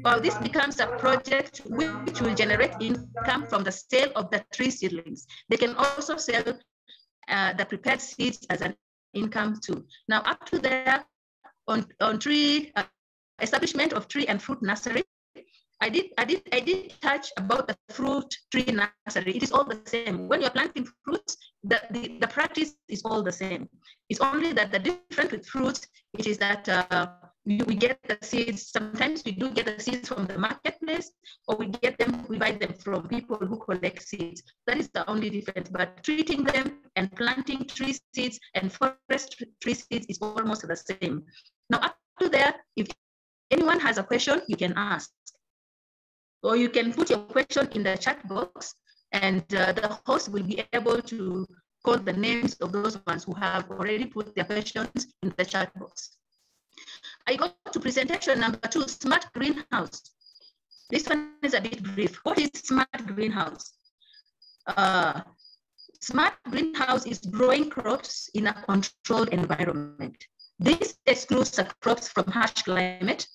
Well, this becomes a project which will generate income from the sale of the tree seedlings. They can also sell the prepared seeds as an income too. Now, up to there on tree establishment of tree and fruit nursery, I did touch about the fruit tree nursery. It is all the same. When you're planting fruits, the practice is all the same. It's only that the difference with fruits, it is that we get the seeds. Sometimes we do get the seeds from the marketplace, or we buy them from people who collect seeds. That is the only difference. But treating them and planting tree seeds and forest tree seeds is almost the same. Now, up to there, if anyone has a question, you can ask. Or you can put your question in the chat box, and the host will be able to call the names of those ones who have already put their questions in the chat box. I go to presentation number 2, smart greenhouse. This one is a bit brief. What is smart greenhouse? Smart greenhouse is growing crops in a controlled environment. This excludes crops from harsh climate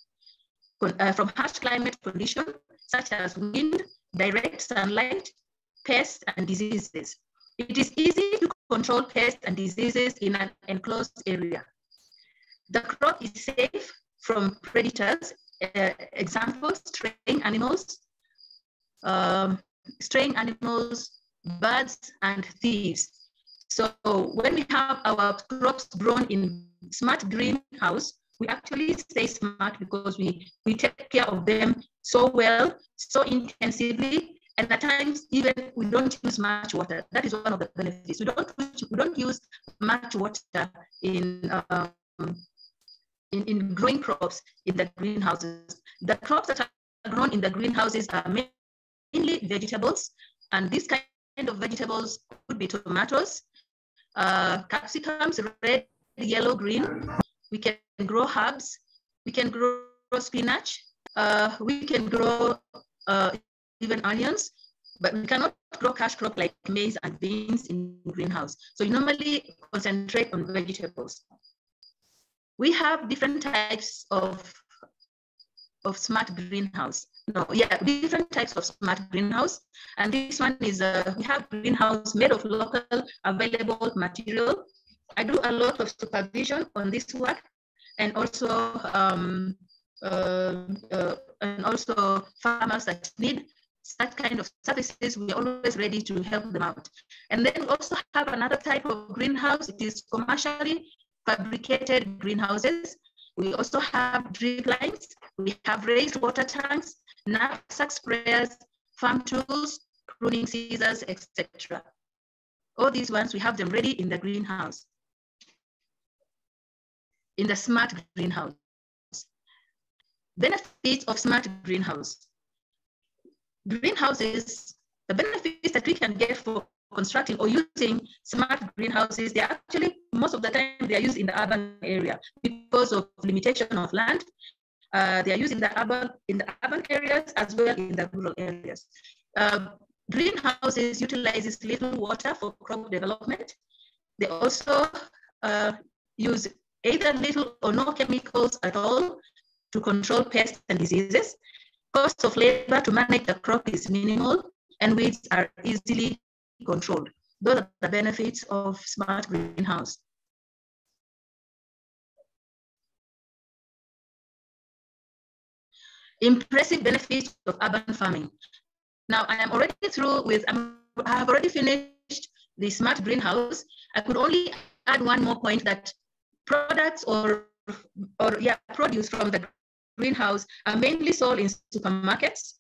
conditions, such as wind, direct sunlight, pests, and diseases. It is easy to control pests and diseases in an enclosed area. The crop is safe from predators, examples, straying animals, birds, and thieves. So when we have our crops grown in smart greenhouse, we actually stay smart because we take care of them so well, so intensively, and at times even we don't use much water. That is one of the benefits. We don't use much water in growing crops in the greenhouses. The crops that are grown in the greenhouses are mainly vegetables, and this kind of vegetables could be tomatoes, capsicums, red, yellow, green. We can grow herbs, we can grow spinach, we can grow even onions, but we cannot grow cash crop like maize and beans in greenhouse. So you normally concentrate on vegetables. We have different types of smart greenhouse. Different types of smart greenhouse. And this one is, we have greenhouse made of local available material. I do a lot of supervision on this work, and also farmers that need that kind of services, we are always ready to help them out. And then we also have another type of greenhouse. It is commercially fabricated greenhouses. We also have drip lines. We have raised water tanks, knapsack sprayers, farm tools, pruning scissors, etc. All these ones, we have them ready in the greenhouse, in the smart greenhouse. Benefits of smart greenhouse. Greenhouses, the benefits that we can get for constructing or using smart greenhouses, they're actually most of the time they are used in the urban area because of limitation of land. They are used in the urban areas as well in the rural areas. Greenhouses utilizes little water for crop development. They also use either little or no chemicals at all to control pests and diseases. Cost of labor to manage the crop is minimal, and weeds are easily controlled. Those are the benefits of smart greenhouse. Impressive benefits of urban farming. Now I am already through with, I have already finished the smart greenhouse. I could only add one more point, that products or produce from the greenhouse are mainly sold in supermarkets,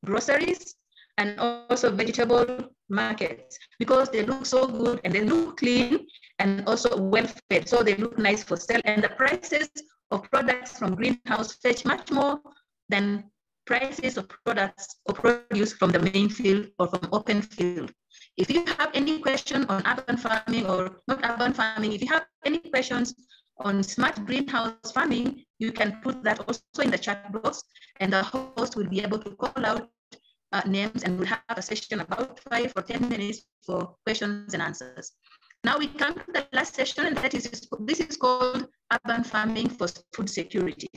groceries, and also vegetable markets, because they look so good and they look clean and also well fed. So they look nice for sale, and the prices of products from greenhouse fetch much more than prices of products or produce from the main field or from open field. If you have any question on urban farming or not urban farming, if you have any questions on smart greenhouse farming, you can put that also in the chat box, and the host will be able to call out names, and we'll have a session about 5 or 10 minutes for questions and answers. Now we come to the last session, and this is called urban farming for food security.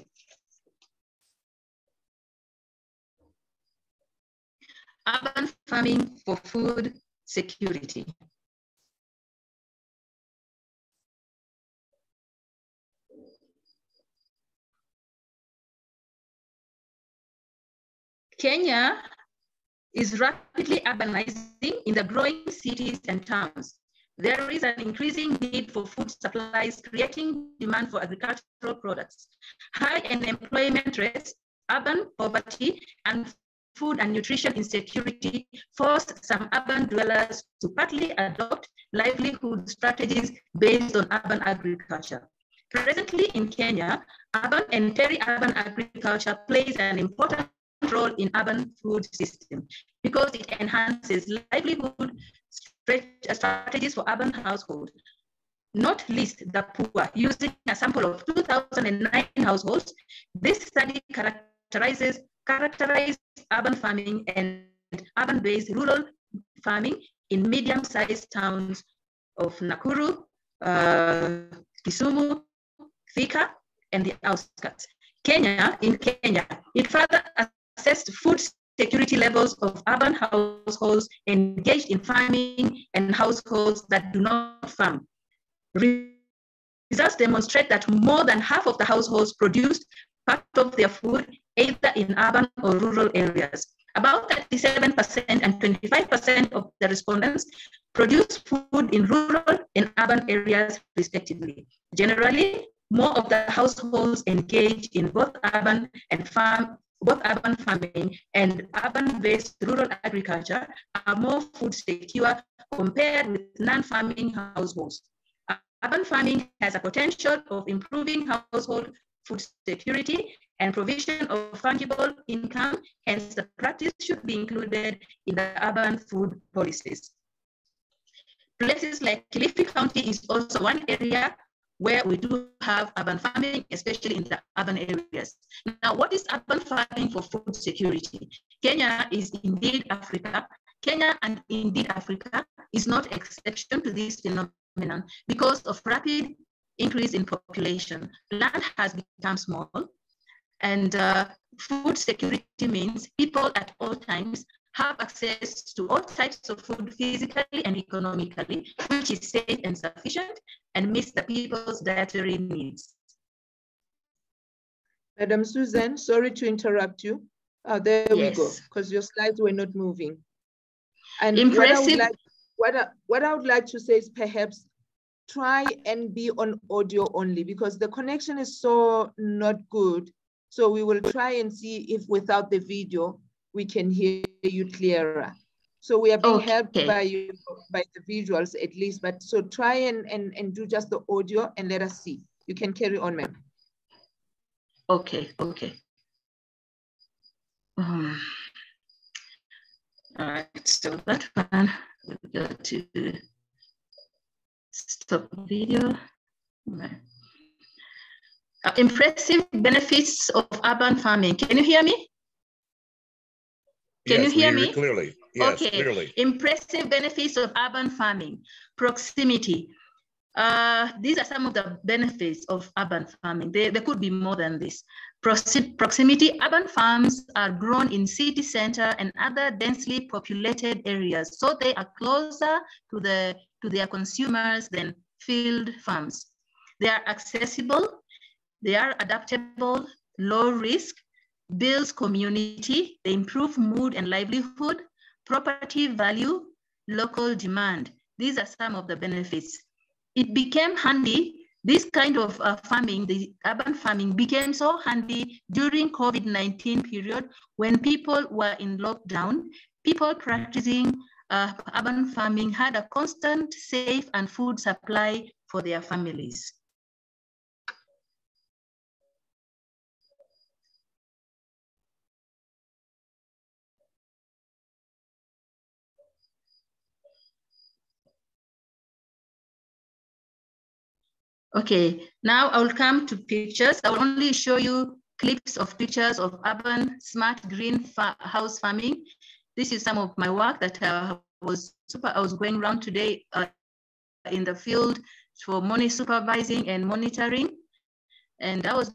Urban farming for food security. Kenya is rapidly urbanizing in the growing cities and towns. There is an increasing need for food supplies, creating demand for agricultural products. High unemployment rates, urban poverty, and food and nutrition insecurity force some urban dwellers to partly adopt livelihood strategies based on urban agriculture. Presently in Kenya, urban and peri-urban agriculture plays an important role in urban food system because it enhances livelihood strategies for urban households, not least the poor. Using a sample of 2009 households, this study characterized urban farming and urban-based rural farming in medium-sized towns of Nakuru, Kisumu, Thika, and the outskirts. In Kenya, it further assessed food security levels of urban households engaged in farming and households that do not farm. Results demonstrate that more than half of the households produced part of their food either in urban or rural areas. About 37% and 25% of the respondents produced food in rural and urban areas respectively. Generally, more of the households engaged in both urban farming and urban-based rural agriculture are more food secure compared with non-farming households. Urban farming has a potential of improving household food security and provision of fungible income, hence the practice should be included in the urban food policies. Places like Kilifi County is also one area where we do have urban farming, especially in the urban areas. Now, what is urban farming for food security? Kenya is indeed Africa. Kenya and indeed Africa is not exception to this phenomenon because of rapid increase in population. Land has become small, and food security means people at all times have access to all types of food physically and economically, which is safe and sufficient and meets the people's dietary needs. Madam Susan, sorry to interrupt you. There we go, because your slides were not moving. And impressive. What I would like to say is perhaps try and be on audio only, because the connection is so not good. So we will try and see if without the video, we can hear you clearer. So we are being helped by the visuals at least, but so try and do just the audio and let us see. You can carry on, ma'am. Okay. All right, so that one, we'll go to stop video. Impressive benefits of urban farming. Can you hear me? Can you hear me? Clearly. Yes, okay. Clearly. Impressive benefits of urban farming. Proximity. These are some of the benefits of urban farming. There could be more than this. Proximity. Urban farms are grown in city center and other densely populated areas, so they are closer to their consumers than field farms. They are accessible, they are adaptable, low risk, builds community, they improve mood and livelihood, property value, local demand. These are some of the benefits. It became handy, this kind of farming, the urban farming became so handy during COVID-19 period when people were in lockdown. People practicing urban farming had a constant, safe and food supply for their families. Okay, now I will come to pictures. I will only show you clips of pictures of urban smart green house farming. This is some of my work that I was going around today in the field for money supervising and monitoring. And I was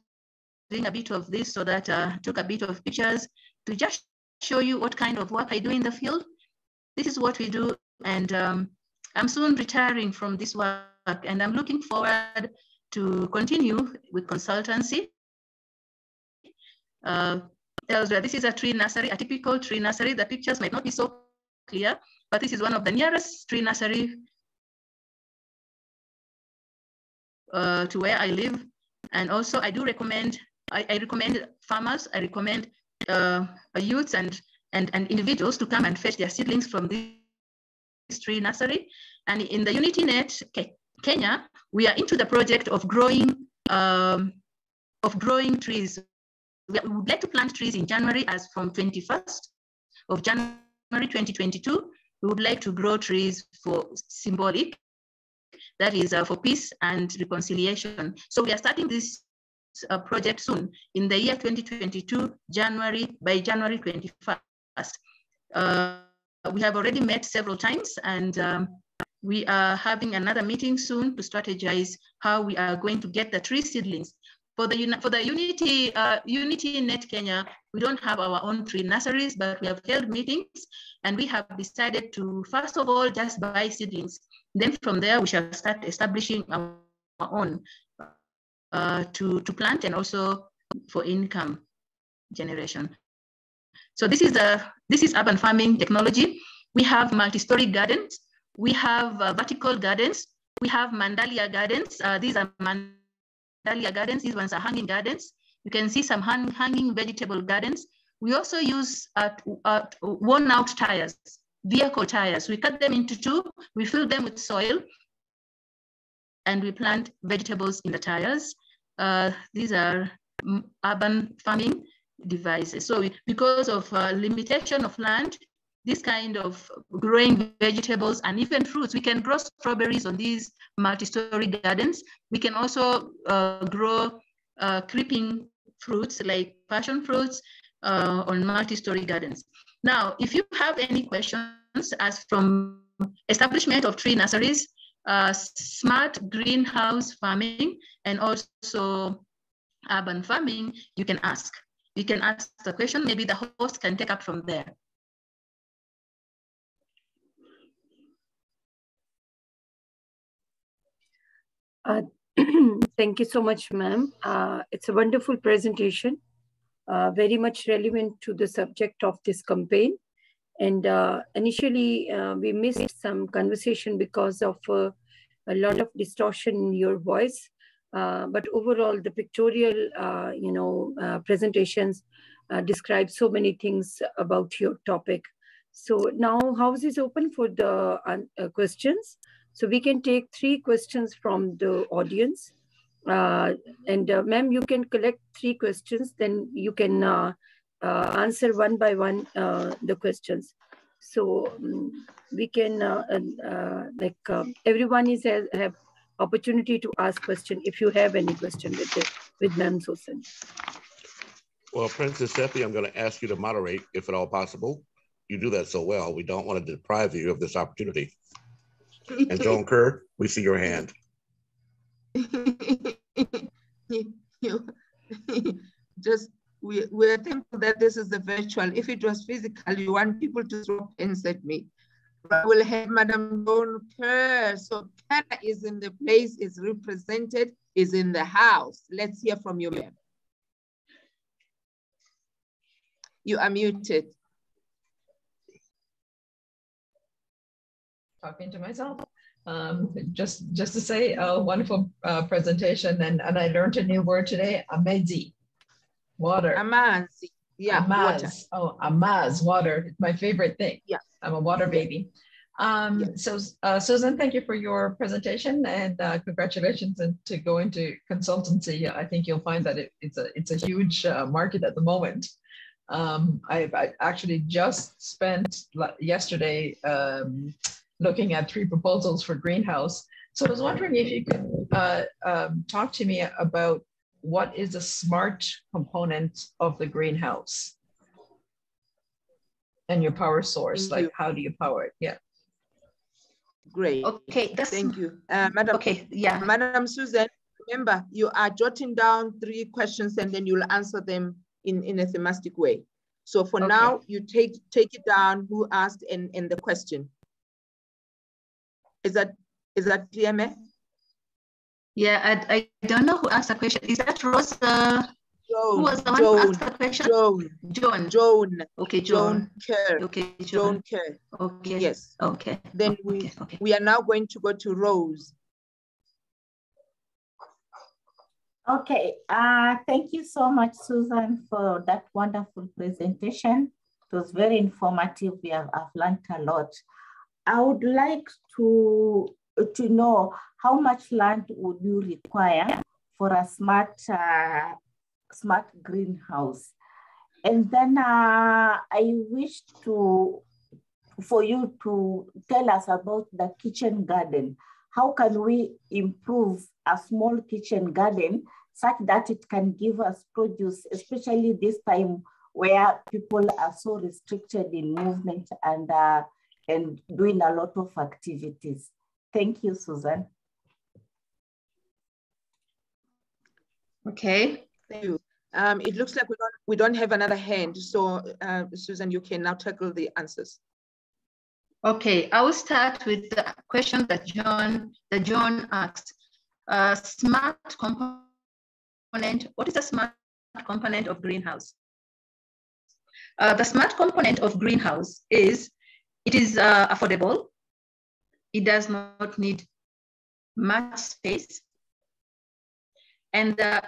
doing a bit of this so that I took a bit of pictures to just show you what kind of work I do in the field. This is what we do. And I'm soon retiring from this work, and I'm looking forward to continue with consultancy. This is a tree nursery, a typical tree nursery. The pictures might not be so clear, but this is one of the nearest tree nursery to where I live. And also I do recommend, I recommend farmers, I recommend youths and individuals to come and fetch their seedlings from this tree nursery. And in the UnityNet Kenya, we are into the project of growing trees. We would like to plant trees in January, as from 21st of January 2022. We would like to grow trees for symbolic, that is for peace and reconciliation. So we are starting this project soon in the year 2022, by January 21st. We have already met several times, and we are having another meeting soon to strategize how we are going to get the tree seedlings. For the UnityNet Kenya, we don't have our own tree nurseries, but we have held meetings, and we have decided to, first of all, just buy seedlings. Then from there, we shall start establishing our own to plant and also for income generation. So this is urban farming technology. We have multi-story gardens. We have vertical gardens. We have mandalia gardens. These are mandalia gardens. These ones are hanging gardens. You can see some hanging vegetable gardens. We also use worn out tires, vehicle tires. We cut them into two. We fill them with soil, and we plant vegetables in the tires. These are urban farming devices. So because of limitation of land, this kind of growing vegetables and even fruits, we can grow strawberries on these multi-story gardens. We can also grow creeping fruits like passion fruits on multi-story gardens. Now, if you have any questions as from establishment of tree nurseries, smart greenhouse farming, and also urban farming, you can ask. You can ask the question, maybe the host can take up from there. Thank you so much, ma'am. It's a wonderful presentation, very much relevant to the subject of this campaign. And initially, we missed some conversation because of a lot of distortion in your voice. But overall, the pictorial, presentations describe so many things about your topic. So now, house is open for the questions. So we can take 3 questions from the audience. Ma'am, you can collect 3 questions, then you can answer one by one the questions. So we can, everyone have opportunity to ask question if you have any question with Ma'am Susan. Well, Princess Seppi, I'm going to ask you to moderate if at all possible. You do that so well. We don't want to deprive you of this opportunity. And Joan Kerr, we see your hand. We're thankful that this is the virtual. If it was physical, you want people to throw pens at me. I will have Madam Joan Kerr. So Canada is in the place, is represented, is in the house. Let's hear from you, ma'am. You are muted. Talking to myself. Just to say a wonderful presentation, and I learned a new word today, amazing. Water. Amazi. Yeah, amaz. water. Oh, amaz, water. It's my favorite thing. Yeah. I'm a water baby. So Susan, thank you for your presentation, and congratulations to go into consultancy. I think you'll find that it's a huge market at the moment. I actually just spent yesterday looking at 3 proposals for greenhouse. So I was wondering if you could talk to me about what is a smart component of the greenhouse and your power source. Like, how do you power it? Yeah. Great. Okay. Thank you. Madam, okay. Yeah. Madam Susan, remember, you are jotting down 3 questions and then you'll answer them in a thematic way. So for now, you take it down who asked and the question. Is that clear, ma'am? Yeah, I don't know who asked the question. Is that Rose? Joan, who was the one who asked the question? Joan. Okay, Joan Kerr. Okay, Joan Kerr. Okay. Yes. Okay. Then we are now going to go to Rose. Okay. Thank you so much, Susan, for that wonderful presentation. It was very informative. I've learned a lot. I would like to know how much land would you require for a smart greenhouse, and then I wish for you to tell us about the kitchen garden. How can we improve a small kitchen garden such that it can give us produce, especially this time where people are so restricted in movement and doing a lot of activities? Thank you, Susan. Okay. Thank you. It looks like we don't have another hand. So Susan, you can now tackle the answers. Okay, I will start with the question that John asked. Smart component. What is a smart component of greenhouse? The smart component of greenhouse is affordable. It does not need much space. And the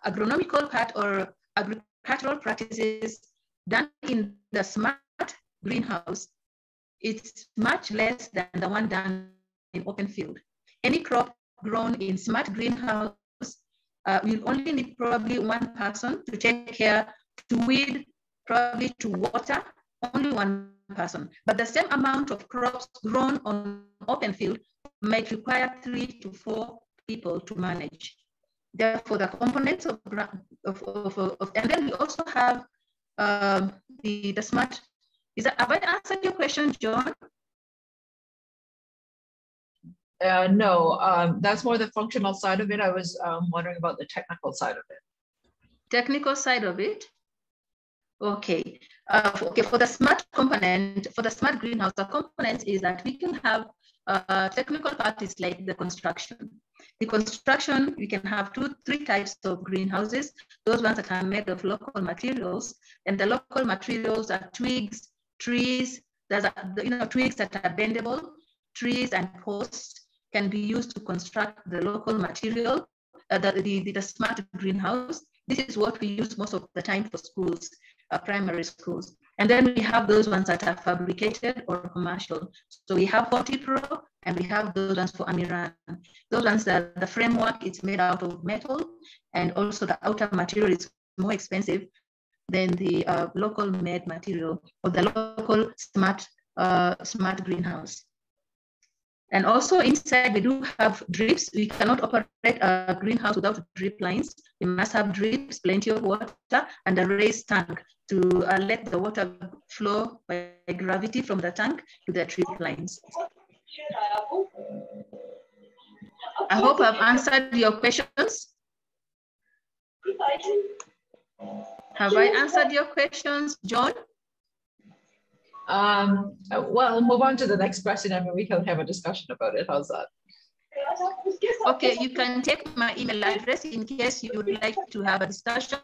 agronomical part or agricultural practices done in the smart greenhouse, it's much less than the one done in open field. Any crop grown in smart greenhouse will only need probably 1 person to take care, to weed, probably to water, only 1 person. But the same amount of crops grown on open field might require 3 to 4 people to manage. Therefore, the components of and then we also have the smart. Have I answered your question, John? No, that's more the functional side of it. I was wondering about the technical side of it. Technical side of it? Okay. Okay, for the smart component, for the smart greenhouse, the component is that we can have technical parties like the construction. The construction, we can have 2-3 types of greenhouses. Those ones that are made of local materials, and the local materials are twigs, trees. There's twigs that are bendable. Trees and posts can be used to construct the local material, the smart greenhouse. This is what we use most of the time for schools, primary schools. And then we have those ones that are fabricated or commercial. So we have Fortipro and we have those ones for Amiran. Those ones that the framework is made out of metal, and also the outer material is more expensive, than the local made material or the local smart greenhouse. And also inside we do have drips. We cannot operate a greenhouse without drip lines. We must have drips, plenty of water, and a raised tank to let the water flow by gravity from the tank to the drip lines. I hope I've answered your questions. Have I answered your questions, John? Well, move on to the next question and we can have a discussion about it. How's that? Okay, you can take my email address in case you would like to have a discussion,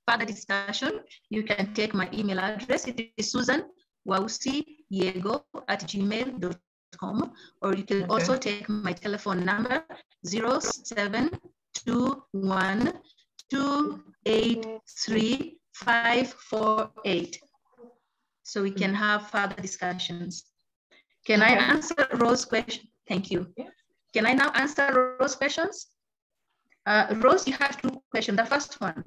further discussion. You can take my email address. It is susanwausiYego@gmail.com, or you can also take my telephone number 0721-283-548. So we can have further discussions. Can I answer Rose's question? Thank you. Can I now answer Rose's questions? Rose, you have two questions. The first one,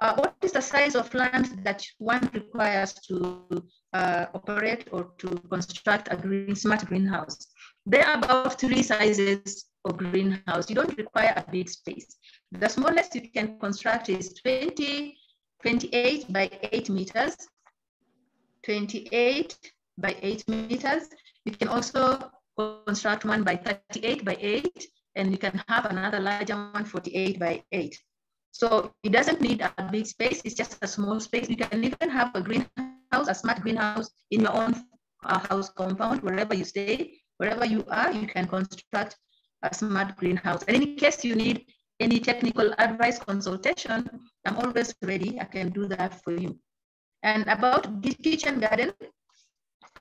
what is the size of land that one requires to operate or to construct a smart greenhouse? There are about 3 sizes of greenhouse. You don't require a big space. The smallest you can construct is 28 by 8 meters. 28 by 8 meters. You can also construct one by 38 by 8, and you can have another larger one, 48 by 8. So it doesn't need a big space, it's just a small space. You can even have a greenhouse, a smart greenhouse in your own house compound, wherever you stay, wherever you are, you can construct a smart greenhouse. And in case you need any technical advice, consultation, I'm always ready, I can do that for you. And about the kitchen garden,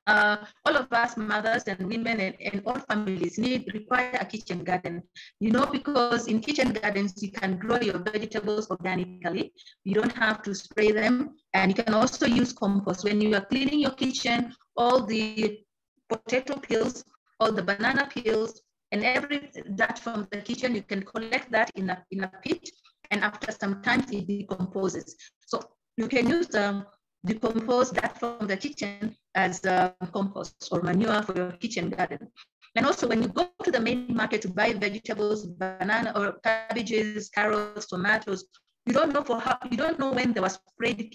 all of us mothers and women and all families require a kitchen garden, you know, because in kitchen gardens, you can grow your vegetables organically. You don't have to spray them. And you can also use compost. When you are cleaning your kitchen, all the potato peels, all the banana peels, and every that from the kitchen, you can collect that in a pit. And after some time, it decomposes. So you can use decompose that from the kitchen as compost or manure for your kitchen garden. And also when you go to the main market to buy vegetables, banana or cabbages, carrots, tomatoes, you don't know when they were sprayed with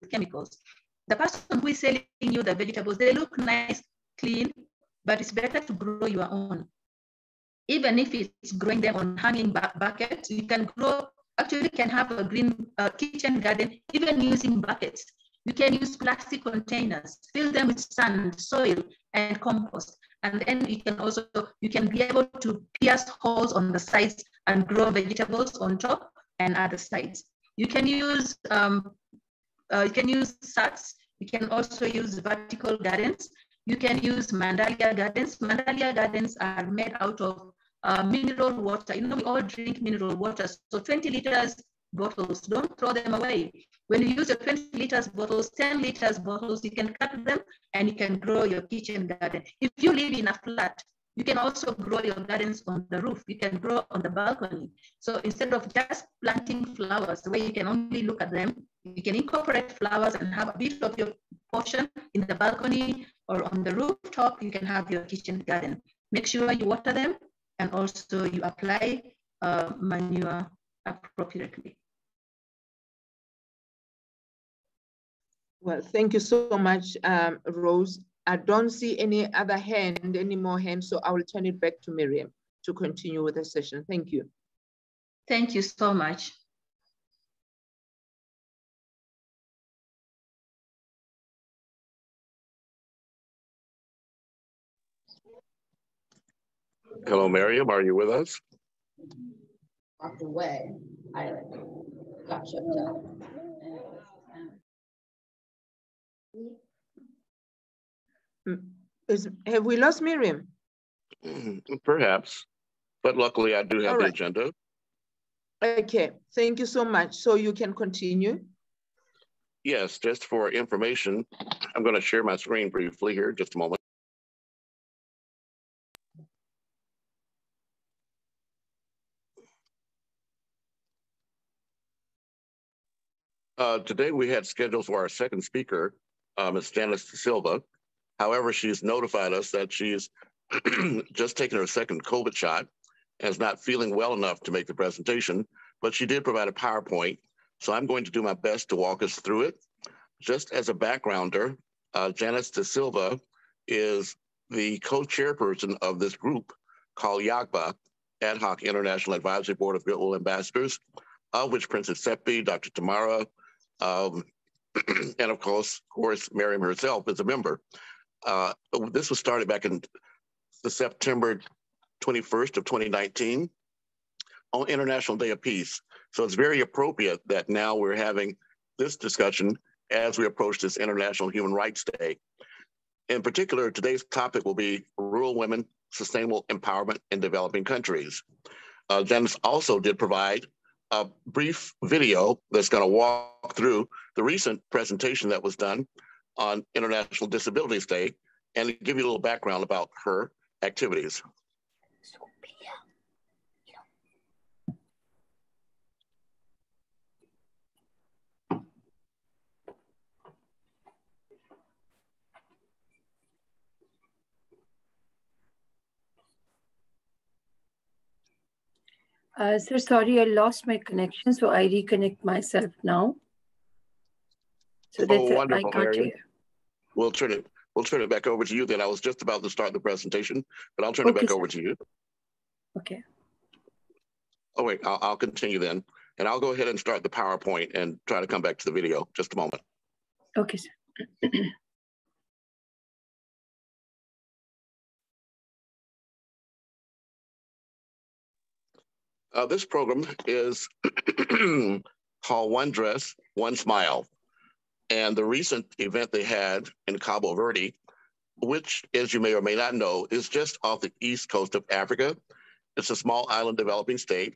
chemicals. The person who is selling you the vegetables, they look nice, clean, but it's better to grow your own. Even if it's growing them on hanging buckets, you can grow, actually can have a green kitchen garden, even using buckets. You can use plastic containers, fill them with sand, soil, and compost. And then you can be able to pierce holes on the sides and grow vegetables on top and other sides. You can use sacks. You can also use vertical gardens. You can use mandalia gardens. Mandalia gardens are made out of mineral water. You know, we all drink mineral water. So 20 liters bottles, don't throw them away. When you use your 20 liters bottles, 10 liters bottles, you can cut them and you can grow your kitchen garden. If you live in a flat, you can also grow your gardens on the roof. You can grow on the balcony. So instead of just planting flowers, the way you can only look at them, you can incorporate flowers and have a bit of your portion in the balcony or on the rooftop. You can have your kitchen garden. Make sure you water them and also you apply manure appropriately. Well, thank you so much, Rose. I don't see any more hands, so I will turn it back to Miriam to continue with the session. Thank you. Thank you so much. Hello, Miriam, are you with us? After way, I got shut down. Have we lost Miriam? Perhaps, but luckily I do have the agenda. Okay, thank you so much. So you can continue. Yes, just for information, I'm going to share my screen briefly here, just a moment. Today we had scheduled for our second speaker, Ms. Janice De Silva. However, she's notified us that she's just taken her second COVID shot and is not feeling well enough to make the presentation, but she did provide a PowerPoint. So I'm going to do my best to walk us through it. Just as a backgrounder, Janice De Silva is the co-chairperson of this group called AHIABGA, Ad Hoc International Advisory Board of Goodwill Ambassadors, of which Princess Seppi, Dr. Tamara, and of course, Miriam herself is a member. This was started back in the September 21st of 2019 on International Day of Peace. So it's very appropriate that now we're having this discussion as we approach this International Human Rights Day. In particular, today's topic will be rural women, sustainable empowerment in developing countries. Janice also did provide a brief video that's going to walk through the recent presentation that was done on International Disabilities Day and give you a little background about her activities. Sir, sorry, I lost my connection, so I reconnect myself now. So that's wonderful, I can't Miriam. hear. We'll turn it back over to you then. I was just about to start the presentation, but I'll turn it back over to you. Okay. Oh wait, I'll continue then. And I'll go ahead and start the PowerPoint and try to come back to the video. Just a moment. Okay, sir. This program is called One Dress, One Smile. And the recent event they had in Cabo Verde, which, as you may or may not know, is just off the east coast of Africa. It's a small island developing state.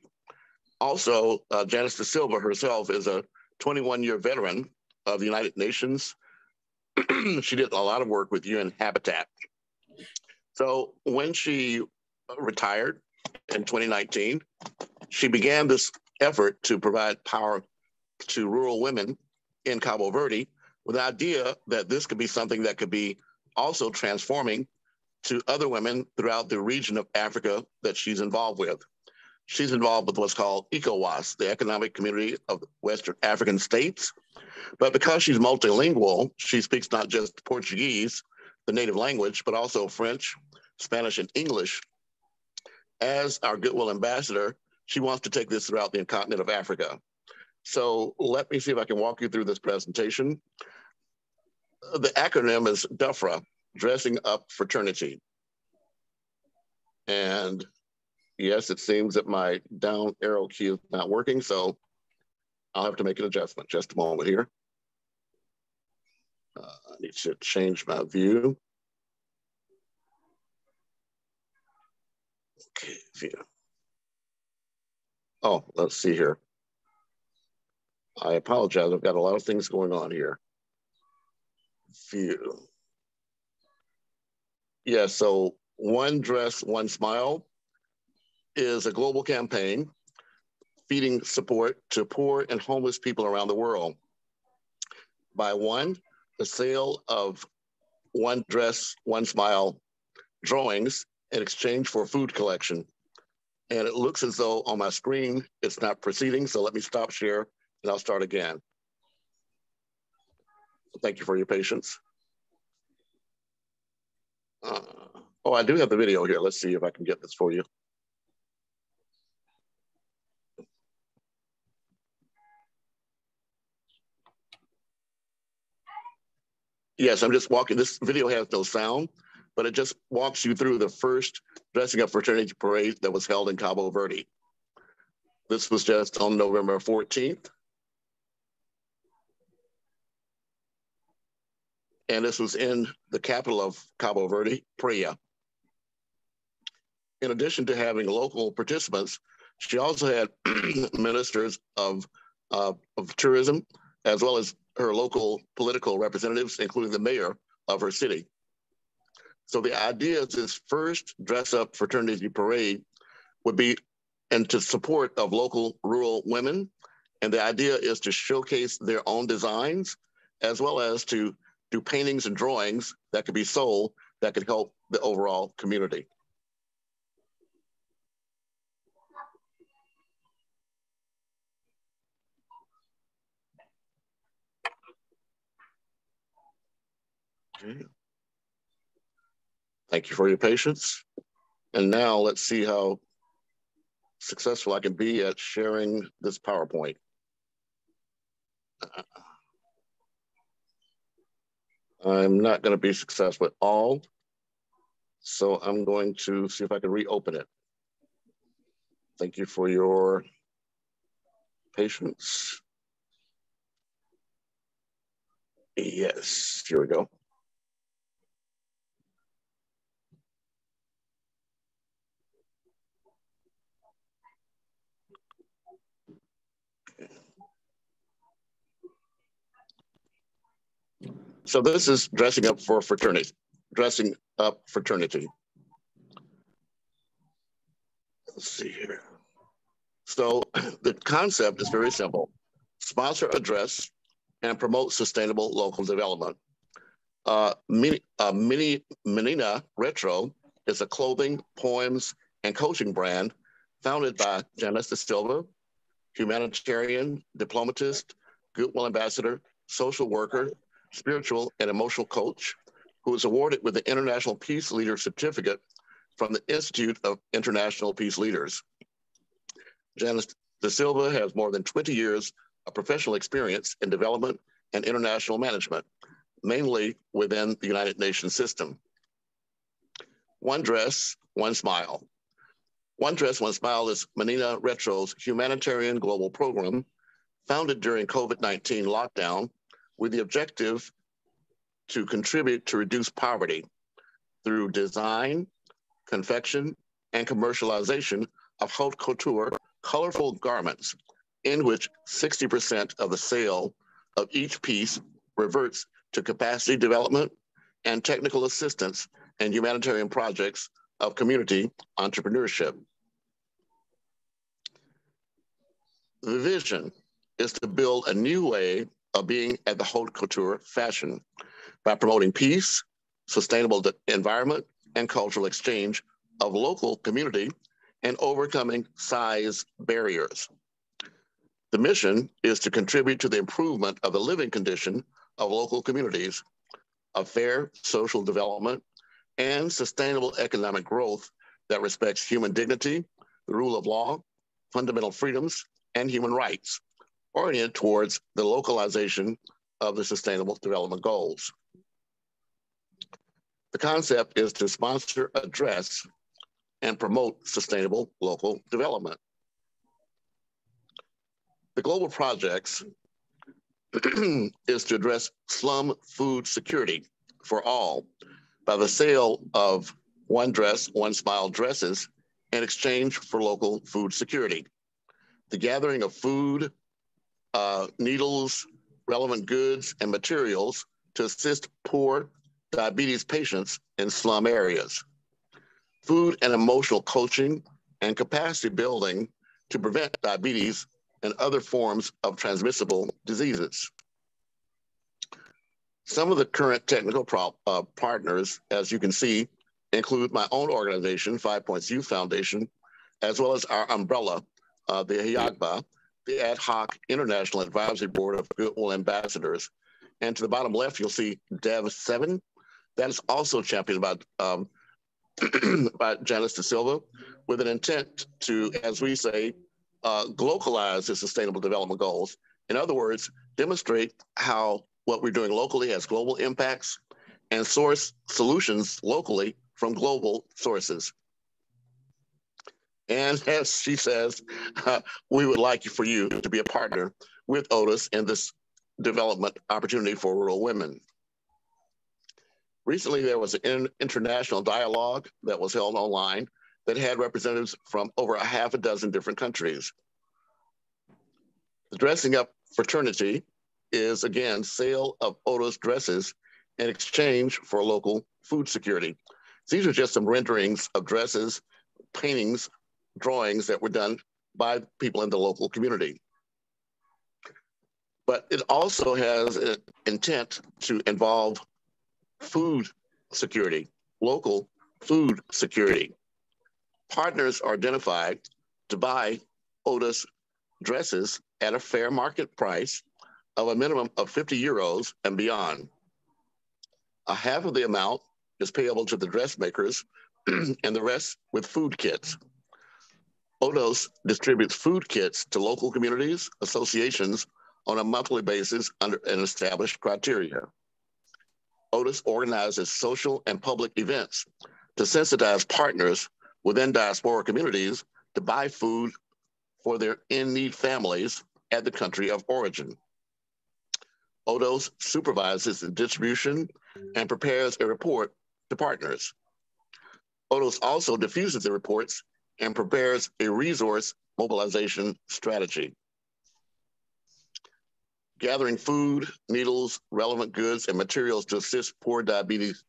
Also, Janice De Silva herself is a 21-year veteran of the United Nations. She did a lot of work with UN Habitat. So when she retired in 2019, she began this effort to provide power to rural women in Cabo Verde with the idea that this could be something that could be also transforming to other women throughout the region of Africa that she's involved with. She's involved with what's called ECOWAS, the Economic Community of Western African States. But because she's multilingual, she speaks not just Portuguese, the native language, but also French, Spanish, and English. As our Goodwill Ambassador, she wants to take this throughout the continent of Africa. So let me see if I can walk you through this presentation. The acronym is DUFRA, Dressing Up Fraternity. And yes, it seems that my down arrow key is not working, so I'll have to make an adjustment. Just a moment here. I need to change my view. Okay, view. Oh, let's see here. I apologize, I've got a lot of things going on here. View. Yeah, so One Dress, One Smile is a global campaign feeding support to poor and homeless people around the world. By one, the sale of One Dress, One Smile drawings in exchange for food collection. And it looks as though on my screen, it's not proceeding. So let me stop share and I'll start again. Thank you for your patience. Oh, I do have the video here. Let's see if I can get this for you. Yes, I'm just walking. This video has no sound, but it just walks you through the first Dressing Up Fraternity Parade that was held in Cabo Verde. This was just on November 14th. And this was in the capital of Cabo Verde, Praia. In addition to having local participants, she also had ministers of tourism, as well as her local political representatives, including the mayor of her city. So the idea of this first Dress Up Fraternity Parade would be into support of local rural women And the idea is to showcase their own designs, as well as to do paintings and drawings that could be sold that could help the overall community. Okay. Thank you for your patience. And now let's see how successful I can be at sharing this PowerPoint. I'm not going to be successful at all, so I'm going to see if I can reopen it. Thank you for your patience. Yes, here we go. So this is dressing up for fraternity, dressing up fraternity. Let's see here. So the concept is very simple. Sponsor a dress and promote sustainable local development. Menina Retro is a clothing, poems, and coaching brand founded by Janice De Silva, humanitarian, diplomatist, goodwill ambassador, social worker, spiritual and emotional coach, who was awarded with the International Peace Leader Certificate from the Institute of International Peace Leaders. Janice De Silva has more than 20 years of professional experience in development and international management, mainly within the United Nations system. One Dress, One Smile. One Dress, One Smile is Menina Retro's humanitarian global program founded during COVID-19 lockdown with the objective to contribute to reduce poverty through design, confection, and commercialization of haute couture colorful garments, in which 60% of the sale of each piece reverts to capacity development and technical assistance and humanitarian projects of community entrepreneurship. The vision is to build a new way of being at the haute couture fashion by promoting peace, sustainable environment, and cultural exchange of local community and overcoming size barriers. The mission is to contribute to the improvement of the living condition of local communities, of fair social development, and sustainable economic growth that respects human dignity, the rule of law, fundamental freedoms, and human rights, oriented towards the localization of the Sustainable Development Goals. The concept is to sponsor a dress and promote sustainable local development. The global projects is to address slum food security for all by the sale of One Dress, One Smile dresses in exchange for local food security. The gathering of food, needles, relevant goods, and materials to assist poor diabetes patients in slum areas. Food and emotional coaching and capacity building to prevent diabetes and other forms of transmissible diseases. Some of the current technical partners, as you can see, include my own organization, 5 Points Youth Foundation, as well as our umbrella, the AHIABGA, the Ad Hoc International Advisory Board of Goodwill Ambassadors. And to the bottom left, you'll see DEV7. That is also championed by Janice De Silva, with an intent to, as we say, globalize the Sustainable Development Goals. In other words, demonstrate how what we're doing locally has global impacts and source solutions locally from global sources. And as she says, we would like for you to be a partner with Otis in this development opportunity for rural women. Recently, there was an international dialogue that was held online that had representatives from over a half a dozen different countries. The Dressing Up Fraternity is, again, sale of Otis dresses in exchange for local food security. These are just some renderings of dresses, paintings, drawings that were done by people in the local community. but it also has an intent to involve food security, local food security. Partners are identified to buy Otis dresses at a fair market price of a minimum of 50 euros and beyond. Half of the amount is payable to the dressmakers and the rest with food kits. Otis distributes food kits to local communities, associations on a monthly basis under an established criteria. Otis organizes social and public events to sensitize partners within diaspora communities to buy food for their in-need families at the country of origin. Otis supervises the distribution and prepares a report to partners. Otis also diffuses the reports and prepares a resource mobilization strategy. Gathering food, needles, relevant goods, and materials to assist poor diabetes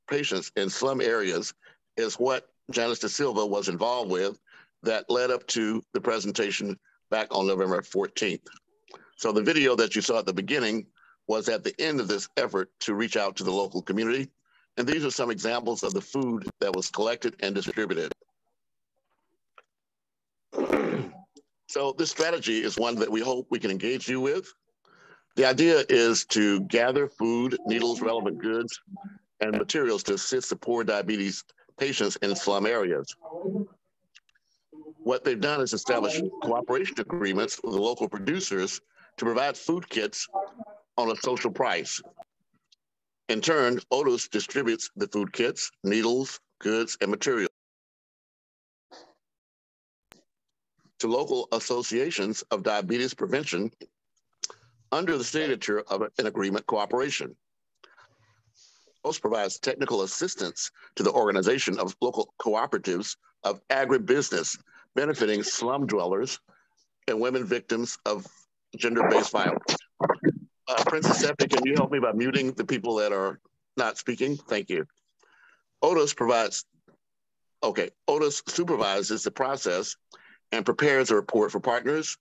patients in slum areas is what Janice Da Silva was involved with that led up to the presentation back on November 14th. So the video that you saw at the beginning was at the end of this effort to reach out to the local community. And these are some examples of the food that was collected and distributed. So this strategy is one that we hope we can engage you with. The idea is to gather food, needles, relevant goods, and materials to assist the poor diabetes patients in slum areas. What they've done is establish cooperation agreements with the local producers to provide food kits on a social price. In turn, Otis distributes the food kits, needles, goods, and materials to local associations of diabetes prevention under the signature of an agreement cooperation. Otis provides technical assistance to the organization of local cooperatives of agribusiness benefiting slum dwellers and women victims of gender-based violence. Princess Seppi, can you help me by muting the people that are not speaking? Thank you. Otis supervises the process and prepares a report for partners,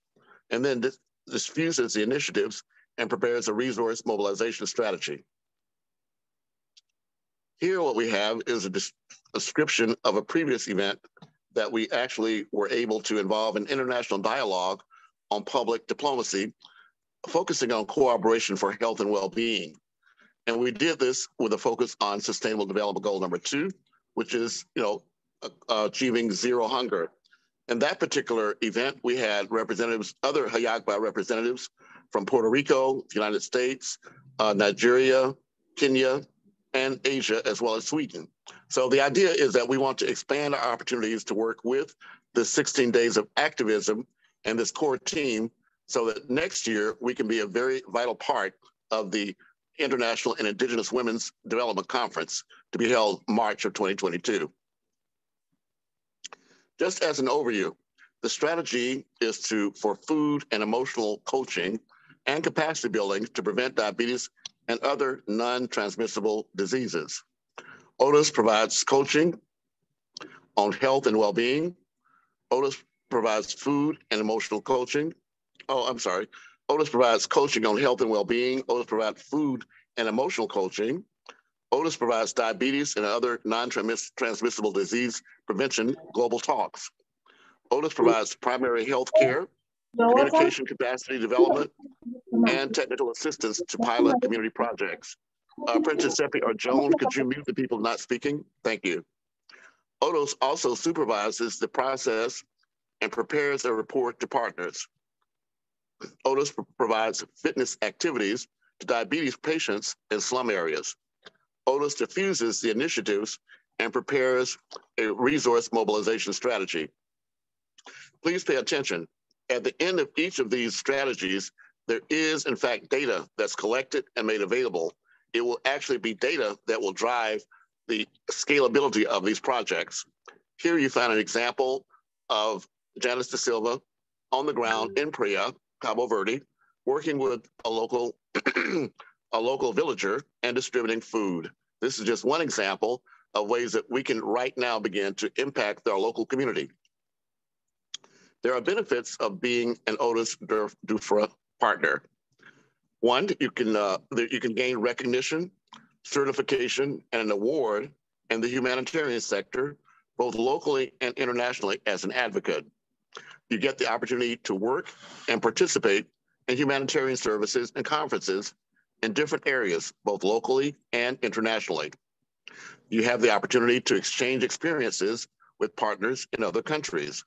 and then diffuses the initiatives and prepares a resource mobilization strategy. Here, what we have is a description of a previous event that we actually were able to involve in international dialogue on public diplomacy, focusing on cooperation for health and well-being. And we did this with a focus on Sustainable Development Goal number 2, which is, achieving zero hunger. In that particular event, we had representatives, other AHIABGA representatives from Puerto Rico, the United States, Nigeria, Kenya, and Asia, as well as Sweden. So the idea is that we want to expand our opportunities to work with the 16 days of activism and this core team so that next year we can be a very vital part of the International and Indigenous Women's Development Conference to be held March of 2022. Just as an overview, the strategy is for food and emotional coaching and capacity building to prevent diabetes and other non-transmissible diseases. Otis provides coaching on health and well-being. Otis provides food and emotional coaching. Otis provides coaching on health and well-being. Otis provides food and emotional coaching. Otis provides diabetes and other non-transmissible disease prevention global talks. Otis provides primary health care, communication capacity development, and technical assistance to pilot community projects. Princess Seppi or Joan, could you mute the people not speaking? Thank you. Otis also supervises the process and prepares a report to partners. Otis provides fitness activities to diabetes patients in slum areas. Otis diffuses the initiatives and prepares a resource mobilization strategy. Please pay attention. At the end of each of these strategies, there is, in fact, data that's collected and made available. It will actually be data that will drive the scalability of these projects. Here you find an example of Janice Da Silva on the ground in Praia, Cabo Verde, working with a local villager and distributing food. This is just one example of ways that we can right now begin to impact our local community. There are benefits of being an Otis DUFRA partner. One, you can gain recognition, certification, and an award in the humanitarian sector, both locally and internationally as an advocate. You get the opportunity to work and participate in humanitarian services and conferences in different areas, both locally and internationally. You have the opportunity to exchange experiences with partners in other countries.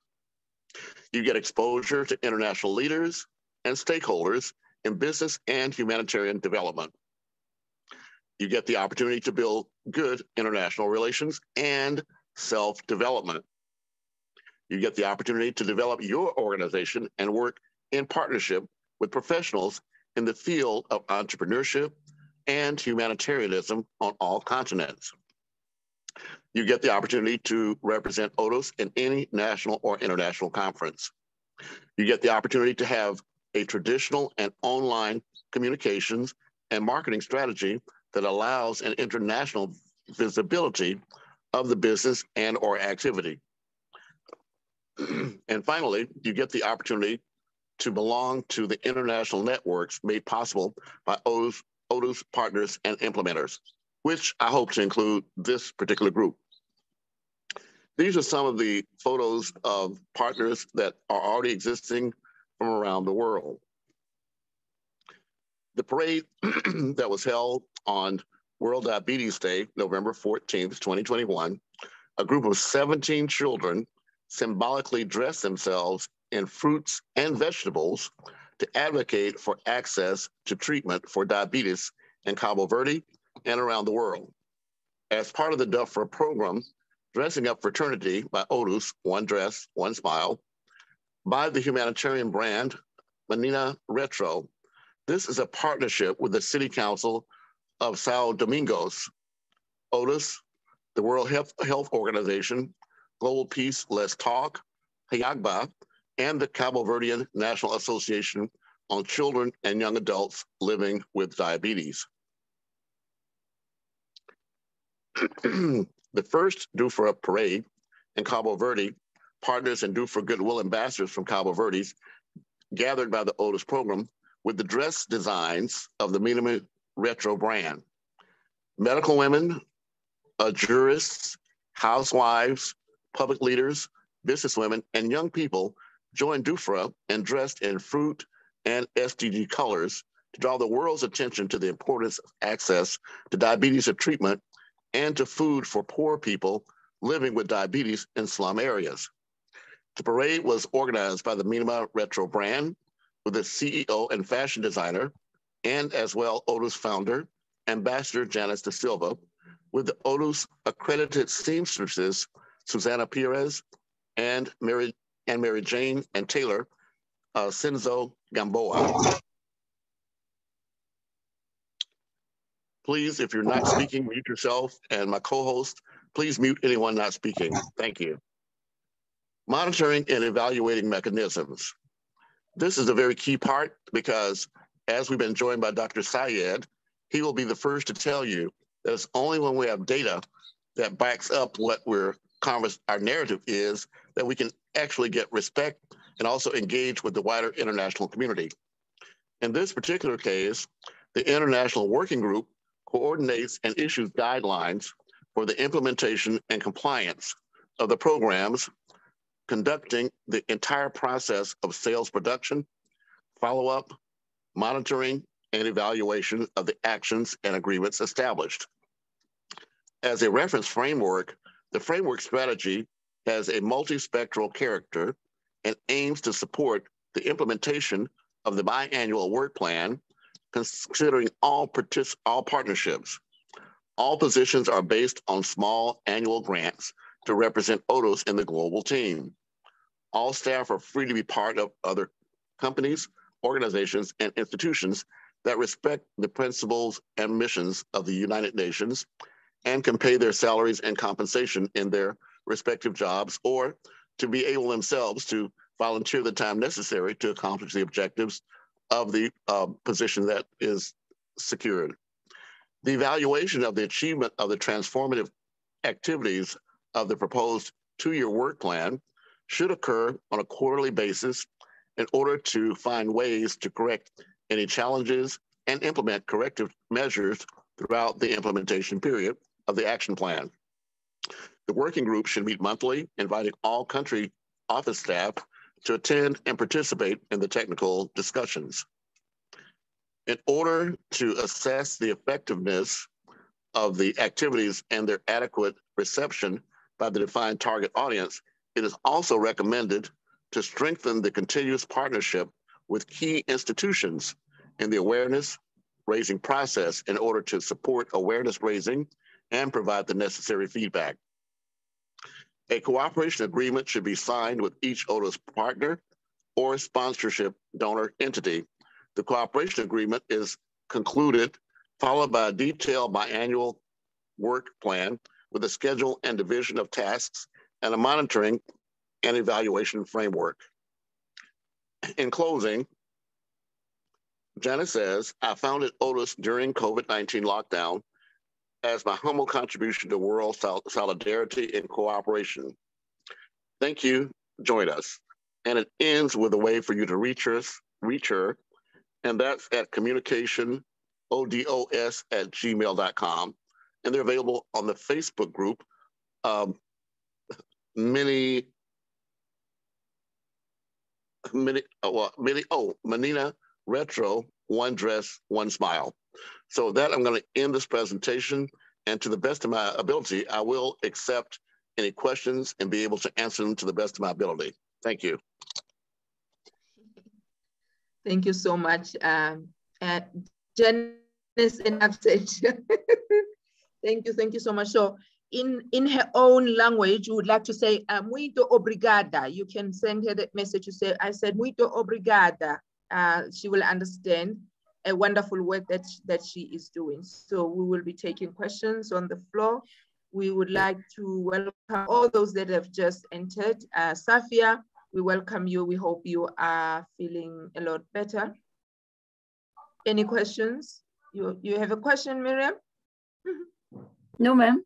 You get exposure to international leaders and stakeholders in business and humanitarian development. You get the opportunity to build good international relations and self-development. You get the opportunity to develop your organization and work in partnership with professionals in the field of entrepreneurship and humanitarianism on all continents. You get the opportunity to represent ODUS in any national or international conference. You get the opportunity to have a traditional and online communications and marketing strategy that allows an international visibility of the business and or activity. And finally, you get the opportunity to belong to the international networks made possible by ODUS partners and implementers, which I hope to include this particular group. These are some of the photos of partners that are already existing from around the world. The parade that was held on World Diabetes Day, November 14th, 2021, a group of 17 children symbolically dressed themselves in fruits and vegetables to advocate for access to treatment for diabetes in Cabo Verde and around the world. As part of the DUFRA program, Dressing Up Fraternity by ODUS, One Dress, One Smile, by the humanitarian brand Menina Retro. This is a partnership with the City Council of Sao Domingos, ODUS, the World Health Organization, Global Peace, Let's Talk, AHIABGA, and the Cabo Verdean National Association on Children and Young Adults Living with Diabetes. The first DUFRA parade in Cabo Verde, partners and DUFRA Goodwill ambassadors from Cabo Verde gathered by the ODUS program with the dress designs of the Menina Retro brand. Medical women, jurists, housewives, public leaders, businesswomen, and young people joined DUFRA and dressed in fruit and SDG colors to draw the world's attention to the importance of access to diabetes treatment and to food for poor people living with diabetes in slum areas. The parade was organized by the Menina Retro brand with the CEO and fashion designer, and as well ODUS founder, Ambassador Janice Da Silva, with the ODUS accredited seamstresses, Susana Perez and Mary Jane and Taylor Cinzo Gamboa. Please, if you're not speaking, mute yourself, and my co-host, please mute anyone not speaking. Thank you. Monitoring and evaluating mechanisms. This is a very key part because as we've been joined by Dr. Syed, he will be the first to tell you that it's only when we have data that backs up what our narrative is that we can actually get respect and also engage with the wider international community. In this particular case, the International Working Group coordinates and issues guidelines for the implementation and compliance of the programs, conducting the entire process of sales production, follow-up, monitoring, and evaluation of the actions and agreements established. As a reference framework, the framework strategy has a multispectral character and aims to support the implementation of the biannual work plan, considering all partnerships. All positions are based on small annual grants to represent ODUS in the global team. All staff are free to be part of other companies, organizations, and institutions that respect the principles and missions of the United Nations and can pay their salaries and compensation in their respective jobs, or to be able themselves to volunteer the time necessary to accomplish the objectives of the position that is secured. The evaluation of the achievement of the transformative activities of the proposed 2-year work plan should occur on a quarterly basis in order to find ways to correct any challenges and implement corrective measures throughout the implementation period of the action plan. The working group should meet monthly, inviting all country office staff to attend and participate in the technical discussions. In order to assess the effectiveness of the activities and their adequate reception by the defined target audience, it is also recommended to strengthen the continuous partnership with key institutions in the awareness raising process in order to support awareness raising and provide the necessary feedback. A cooperation agreement should be signed with each OTIS partner or sponsorship donor entity. The cooperation agreement is concluded, followed by a detailed biannual work plan with a schedule and division of tasks and a monitoring and evaluation framework. In closing, Janet says, I founded OTIS during COVID-19 lockdown as my humble contribution to world solidarity and cooperation. Thank you, join us. And it ends with a way for you to reach her, and that's at communicationodos@gmail.com. And they're available on the Facebook group, Menina Retro, One Dress, One Smile. So with that, I'm going to end this presentation, and to the best of my ability, I will accept any questions and be able to answer them to the best of my ability. Thank you. Thank you so much. Janice, enough said. Thank you so much. So in her own language, you would like to say, muito obrigada. You can send her that message to say, I said, muito obrigada. She will understand a wonderful work that she is doing. So we will be taking questions on the floor. We would like to welcome all those that have just entered. Safia, we welcome you. We hope you are feeling a lot better. Any questions? You have a question, Miriam? No, ma'am.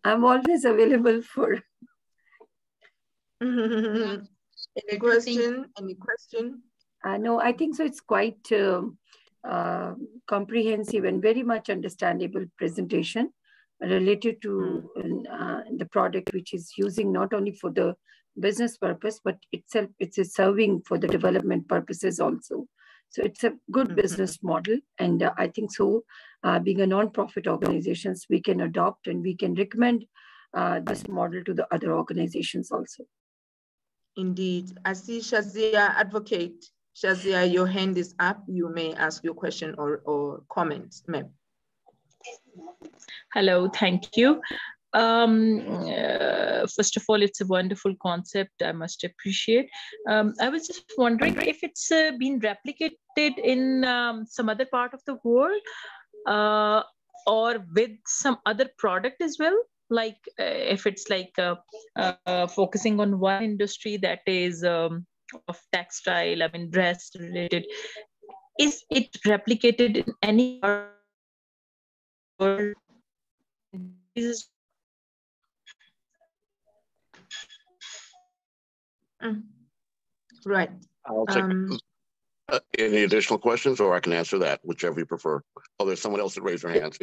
I'm always available for. Any question? Any question? No, I think so. It's quite comprehensive and very much understandable presentation related to the product, which is using not only for the business purpose, but itself it's serving for the development purposes also. So it's a good business model. And I think so, being a non-profit organizations, we can adopt and we can recommend this model to the other organizations also. Indeed. I see Shazia, advocate. Shazia, your hand is up. You may ask your question or comment, ma'am. Hello, thank you. First of all, it's a wonderful concept, I must appreciate. I was just wondering if it's been replicated in some other part of the world or with some other product as well? Like if it's like focusing on one industry that is of textile, I mean dress related, is it replicated in any other world? Right. I'll take any additional questions, or I can answer that, whichever you prefer. Oh, there's someone else that raised their hands.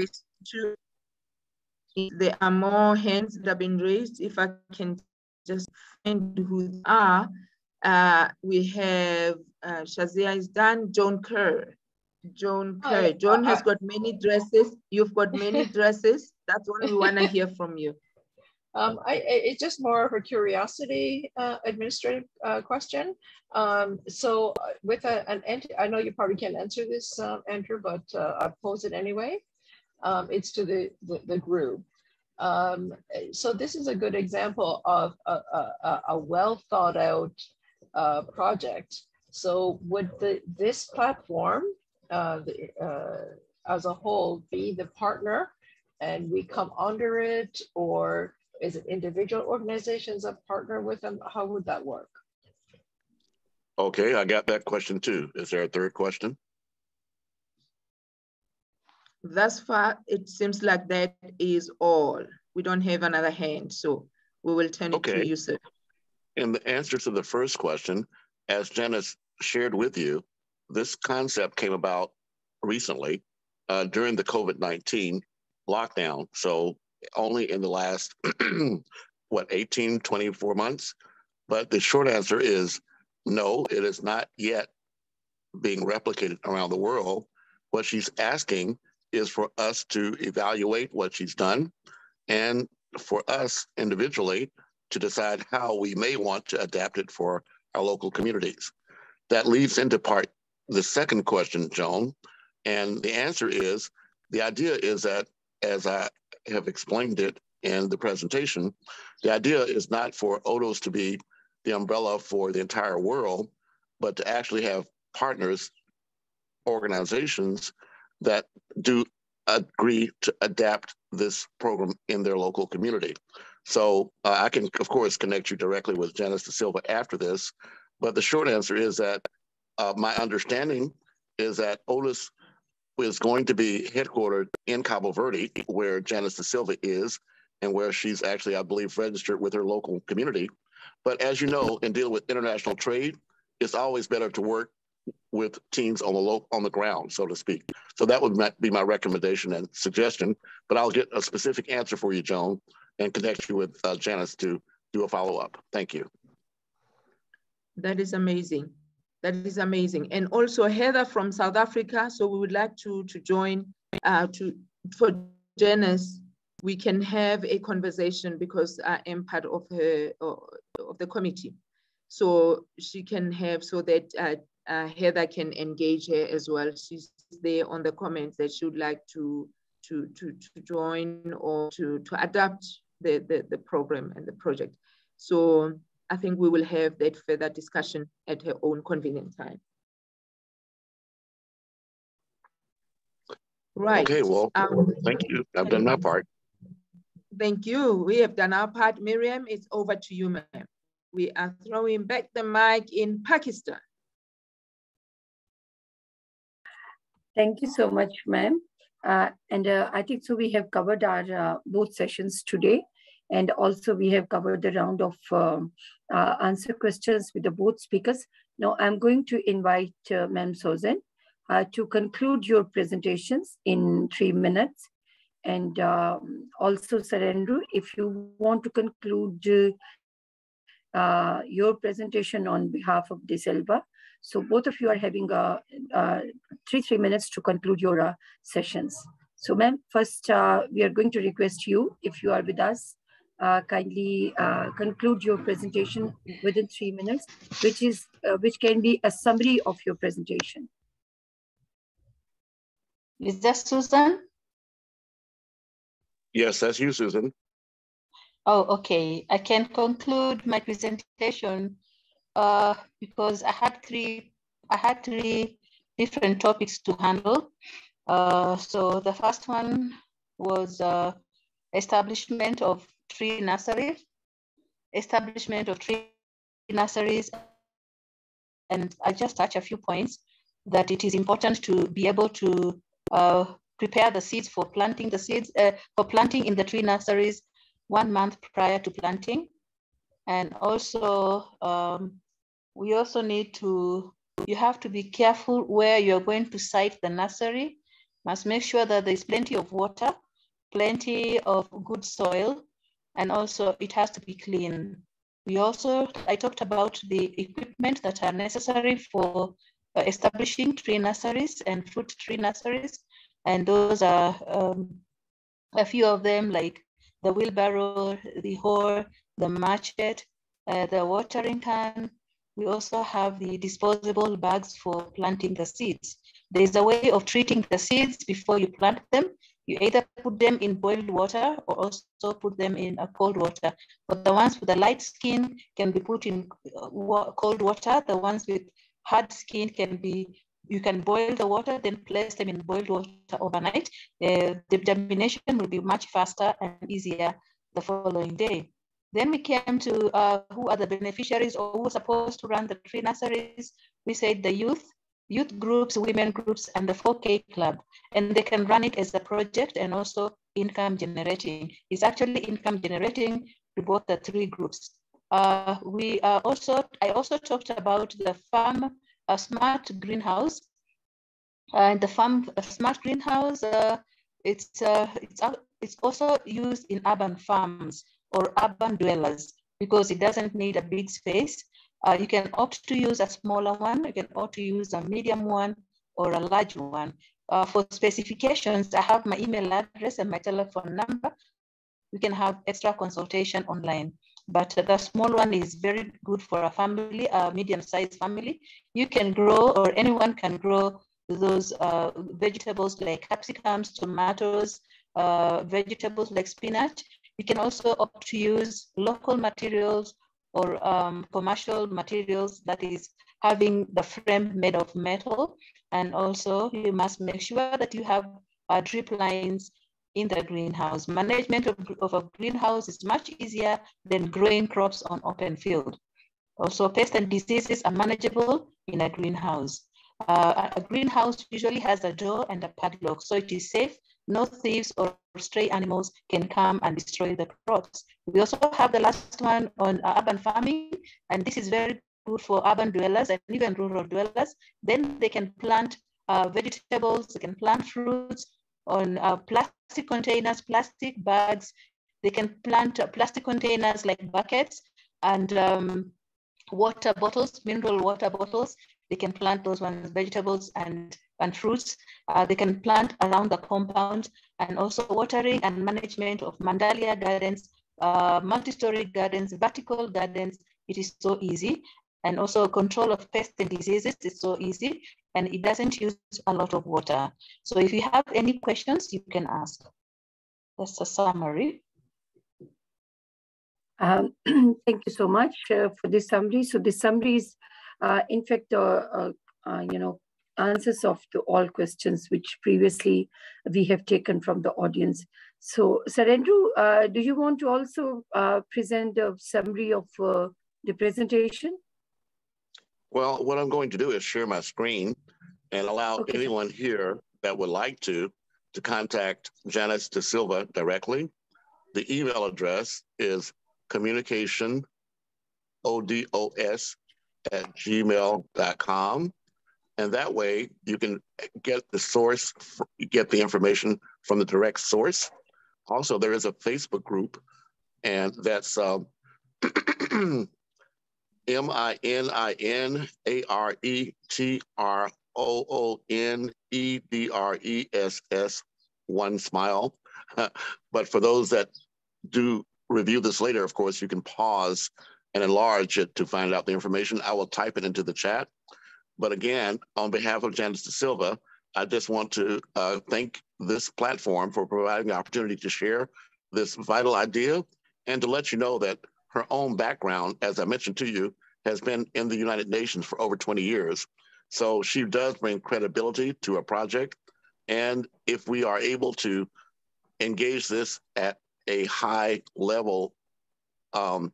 There are more hands that have been raised. If I can just find who they are. We have Shazia is done. John Kerr. John Kerr. John has got many dresses. You've got many dresses. That's what we want to hear from you. It's just more of a curiosity administrative question. So with an entity, I know you probably can't answer this, Andrew, but I'll pose it anyway. It's to the group. So this is a good example of a well thought out project. So would this platform as a whole be the partner and we come under it, or is it individual organizations that partner with them? How would that work? Okay, I got that question too. Is there a third question? Thus far, it seems like that is all. We don't have another hand, so we will turn it to you, sir. In the answer to the first question, as Janice shared with you, this concept came about recently during the COVID-19 lockdown. So only in the last, 18, 24 months? But the short answer is no, it is not yet being replicated around the world. What she's asking is for us to evaluate what she's done and for us individually to decide how we may want to adapt it for our local communities. That leads into the second question, Joan, and the answer is, the idea is that, as I have explained it in the presentation, the idea is not for ODOS to be the umbrella for the entire world, but to actually have partners, organizations that do agree to adapt this program in their local community. So I can, of course, connect you directly with Janice Da Silva after this, but the short answer is that my understanding is that ODOS is going to be headquartered in Cabo Verde, where Janice Da Silva is, and where she's actually, I believe, registered with her local community. But as you know, in dealing with international trade, it's always better to work with teams on the ground, so to speak. So that would be my recommendation and suggestion, but I'll get a specific answer for you, Joan, and connect you with Janice to do a follow-up. Thank you. That is amazing. That is amazing. And also Heather from South Africa. So we would like to join for Janice. We can have a conversation because I am part of the committee. So she can have, so that Heather can engage her as well. She's there on the comments that she would like to join or to adapt the program and the project. So I think we will have that further discussion at her own convenient time. Right. Okay, well, thank you. I've done my part. Thank you. We have done our part. Miriam, it's over to you, ma'am. We are throwing back the mic in Pakistan. Thank you so much, ma'am. I think so we have covered our both sessions today. And also we have covered the round of answer questions with the both speakers. Now I'm going to invite Ma'am Susan to conclude your presentations in 3 minutes. And also Sarendra, if you want to conclude your presentation on behalf of Da Silva. So both of you are having 3 minutes to conclude your sessions. So ma'am, first we are going to request you, if you are with us, kindly conclude your presentation within 3 minutes, which can be a summary of your presentation. Is that Susan? Yes, that's you, Susan. Oh, okay. I can conclude my presentation because I had three different topics to handle. So the first one was establishment of tree nurseries, and I just touch a few points that it is important to be able to prepare the seeds for planting in the tree nurseries 1 month prior to planting. And also, we also need to, you have to be careful where you're going to site the nursery. Must make sure that there's plenty of water, plenty of good soil, and also it has to be clean. I talked about the equipment that are necessary for establishing tree nurseries and fruit tree nurseries. And those are a few of them, like the wheelbarrow, the hoe, the machete, the watering can. We also have the disposable bags for planting the seeds. There's a way of treating the seeds before you plant them. You either put them in boiled water or also put them in cold water. But the ones with the light skin can be put in cold water. The ones with hard skin you can boil the water, then place them in boiled water overnight. The germination will be much faster and easier the following day. Then we came to who are the beneficiaries or who are supposed to run the tree nurseries. We said the youth groups, women groups, and the 4K club. And they can run it as a project and also income generating. It's actually income generating to both the 3 groups. I also talked about the farm a smart greenhouse. And a smart greenhouse, it's also used in urban farms or urban dwellers because it doesn't need a big space. You can opt to use a smaller one, you can opt to use a medium one or a large one. For specifications, I have my email address and my telephone number. We can have extra consultation online. But the small one is very good for a family, a medium-sized family. You can grow, or anyone can grow those vegetables like capsicums, tomatoes, vegetables like spinach. You can also opt to use local materials or commercial materials, that is having the frame made of metal. And also you must make sure that you have drip lines in the greenhouse. Management of a greenhouse is much easier than growing crops on open field. Also, pests and diseases are manageable in a greenhouse. A greenhouse usually has a door and a padlock, so it is safe. No thieves or stray animals can come and destroy the crops. We also have the last one on urban farming, and this is very good for urban dwellers and even rural dwellers. Then they can plant vegetables, they can plant fruits on plastic containers, plastic bags. They can plant plastic containers like buckets and water bottles, mineral water bottles. They can plant those ones, vegetables and fruits. They can plant around the compound, and also watering and management of mandalia gardens, multi-story gardens, vertical gardens. It is so easy. And also control of pests and diseases is so easy, and it doesn't use a lot of water. So if you have any questions, you can ask. That's a summary. Thank you so much for this summary. So this summary is, in fact, answers of all questions which previously we have taken from the audience. So, Sir Andrew, do you want to also present a summary of the presentation? Well, what I'm going to do is share my screen and allow anyone here that would like to contact Janice De Silva directly. The email address is communicationodos@gmail.com. And that way you can get the source, get the information from the direct source. Also, there is a Facebook group, and that's MINIARETROONEDRESS 1 Smile. But for those that do review this later, of course, you can pause and enlarge it to find out the information. I will type it into the chat. But again, on behalf of Janice De Silva, I just want to thank this platform for providing the opportunity to share this vital idea and to let you know that her own background, as I mentioned to you, has been in the United Nations for over 20 years. So she does bring credibility to a project. And if we are able to engage this at a high level of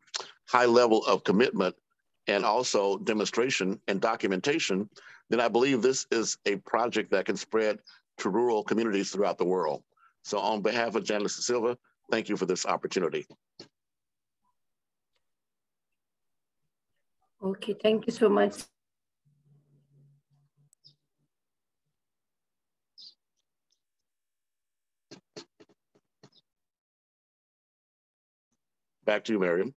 commitment and also demonstration and documentation, then I believe this is a project that can spread to rural communities throughout the world. So on behalf of Janice De Silva, thank you for this opportunity. Okay, thank you so much. Back to you, Miriam.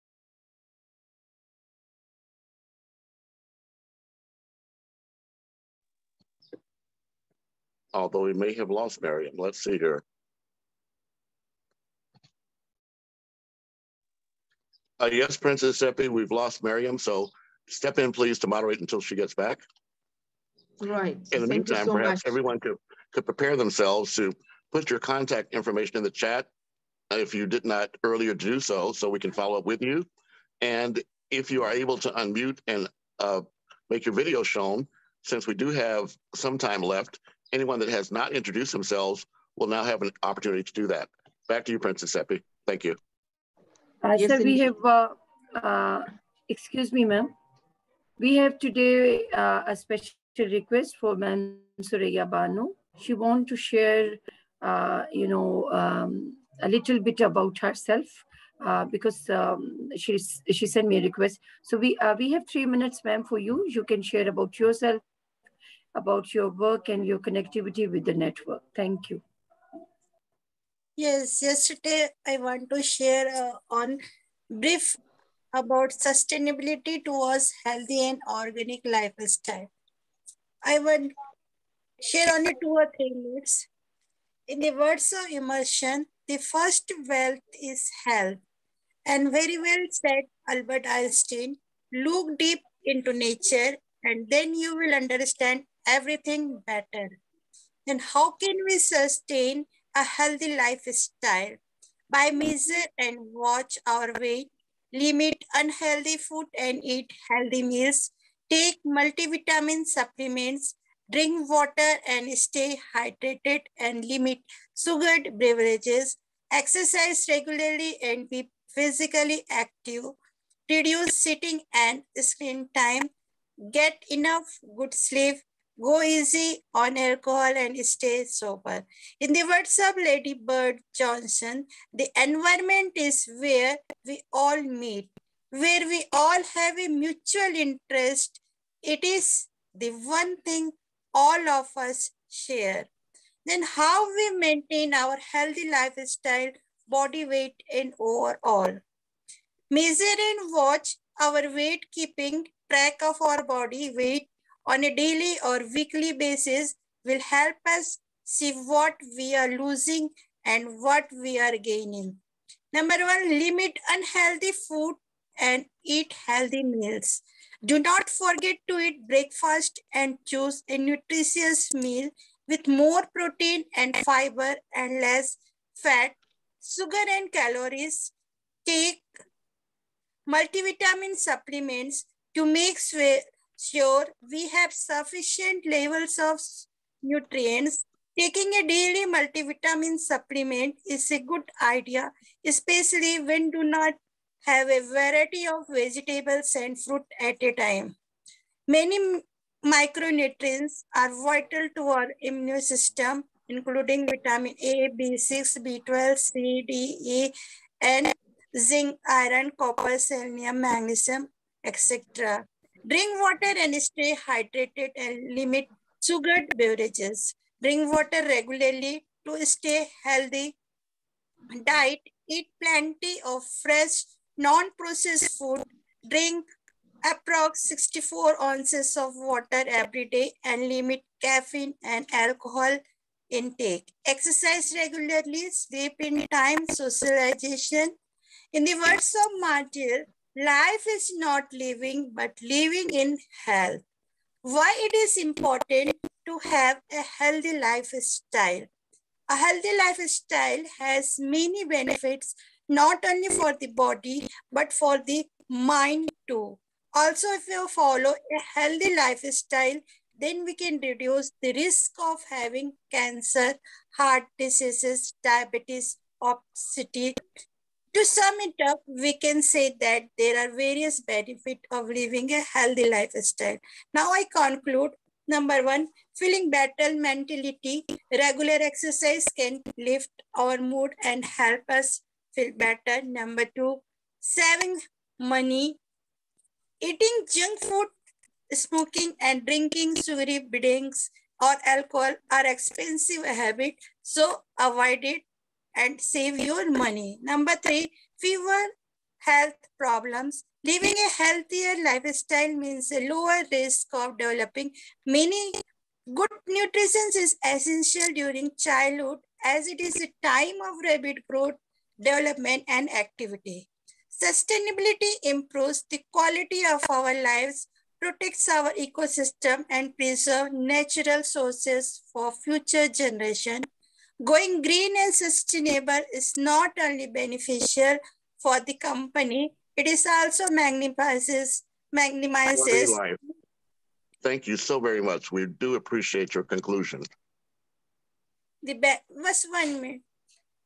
Although we may have lost Miriam. Let's see here. Yes, Princess Seppi, we've lost Miriam, so step in, please, to moderate until she gets back. Right. In the meantime, perhaps everyone could prepare themselves to put your contact information in the chat if you did not earlier do so we can follow up with you. And if you are able to unmute and make your video shown, since we do have some time left, anyone that has not introduced themselves will now have an opportunity to do that. Back to you, Princess Seppi. Thank you. Sir, we have, excuse me, ma'am. We have today a special request for Ma'am Suraya Banu. She wants to share, a little bit about herself because she sent me a request. So we have 3 minutes, ma'am, for you. You can share about yourself, about your work and your connectivity with the network. Thank you. Yes, yesterday I want to share on brief about sustainability towards healthy and organic lifestyle. I would share only 2 or 3 minutes. In the words of immersion, the first wealth is health. And very well said Albert Einstein, look deep into nature and then you will understand everything better. And how can we sustain a healthy lifestyle? By measure and watch our weight, limit unhealthy food and eat healthy meals, take multivitamin supplements, drink water and stay hydrated and limit sugared beverages, exercise regularly and be physically active, reduce sitting and screen time, get enough good sleep, go easy on alcohol and stay sober. In the words of Lady Bird Johnson, the environment is where we all meet, where we all have a mutual interest. It is the one thing all of us share. Then how we maintain our healthy lifestyle, body weight and overall. Measure and watch our weight, keeping track of our body weight on a daily or weekly basis will help us see what we are losing and what we are gaining. Number 1, limit unhealthy food and eat healthy meals. Do not forget to eat breakfast and choose a nutritious meal with more protein and fiber and less fat, sugar and calories. Take multivitamin supplements to make sure we have sufficient levels of nutrients. Taking a daily multivitamin supplement is a good idea, especially when do not have a variety of vegetables and fruit at a time. Many micronutrients are vital to our immune system, including vitamin A, B6, B12, C, D, E, and zinc, iron, copper, selenium, magnesium, etc. Drink water and stay hydrated and limit sugared beverages. Drink water regularly to stay healthy. Diet, eat plenty of fresh, non-processed food. Drink approx 64 ounces of water every day and limit caffeine and alcohol intake. Exercise regularly, sleep in time, socialization. In the words of Martyr, life is not living but living in health. Why it is important to have a healthy lifestyle? A healthy lifestyle has many benefits, not only for the body, but for the mind too. Also, if you follow a healthy lifestyle, then we can reduce the risk of having cancer, heart diseases, diabetes, obesity. To sum it up, we can say that there are various benefits of living a healthy lifestyle. Now I conclude. Number 1, feeling better mentality. Regular exercise can lift our mood and help us feel better. Number 2, saving money. Eating junk food, smoking and drinking sugary drinks or alcohol are expensive habits, so avoid it and save your money. Number 3, fewer health problems. Living a healthier lifestyle means a lower risk of developing many. Good nutrition is essential during childhood as it is a time of rapid growth, development and activity. Sustainability improves the quality of our lives, protects our ecosystem and preserves natural sources for future generations. Going green and sustainable is not only beneficial for the company, it is also maximizes. Thank you so very much. We do appreciate your conclusion. Just 1 minute.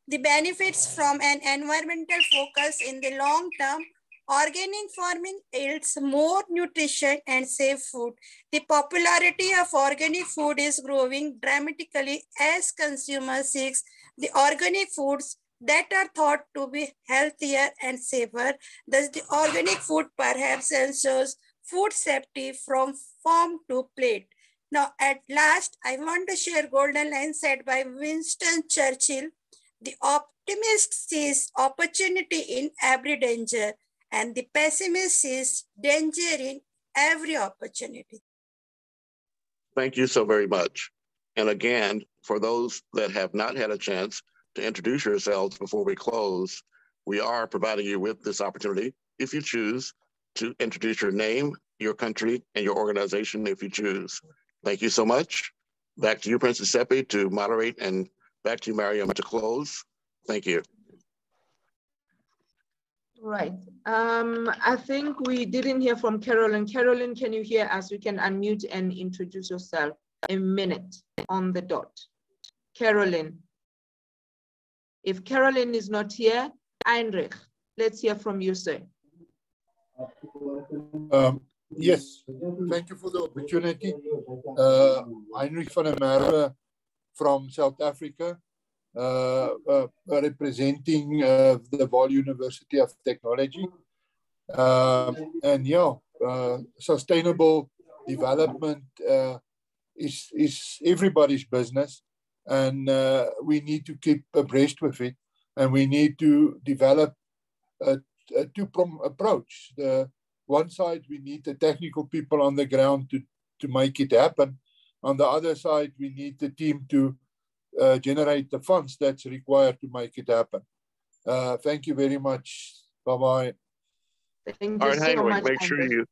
The benefits from an environmental focus in the long term. Organic farming yields more nutrition and safe food. The popularity of organic food is growing dramatically as consumers seek the organic foods that are thought to be healthier and safer. Thus, the organic food perhaps ensures food safety from farm to plate. Now, at last, I want to share golden line said by Winston Churchill. The optimist sees opportunity in every danger, and the pessimist sees danger in every opportunity. Thank you so very much. And again, for those that have not had a chance to introduce yourselves before we close, we are providing you with this opportunity, if you choose, to introduce your name, your country, and your organization if you choose. Thank you so much. Back to you, Princess Seppi, to moderate, and back to you, Mariam, to close. Thank you. Right. I think we didn't hear from Carolyn. Carolyn, can you hear us? You can unmute and introduce yourself. A minute on the dot. Carolyn. If Carolyn is not here, Heinrich, let's hear from you, sir. Yes, thank you for the opportunity. Heinrich van der Merwe from South Africa, representing the Vaal University of Technology. And yeah, sustainable development is everybody's business, and we need to keep abreast with it, and we need to develop a two-pronged approach. The one side, we need the technical people on the ground to make it happen. On the other side, we need the team to generate the funds that's required to make it happen. Thank you very much. Bye-bye. Thank All you right, so Heinrich, much.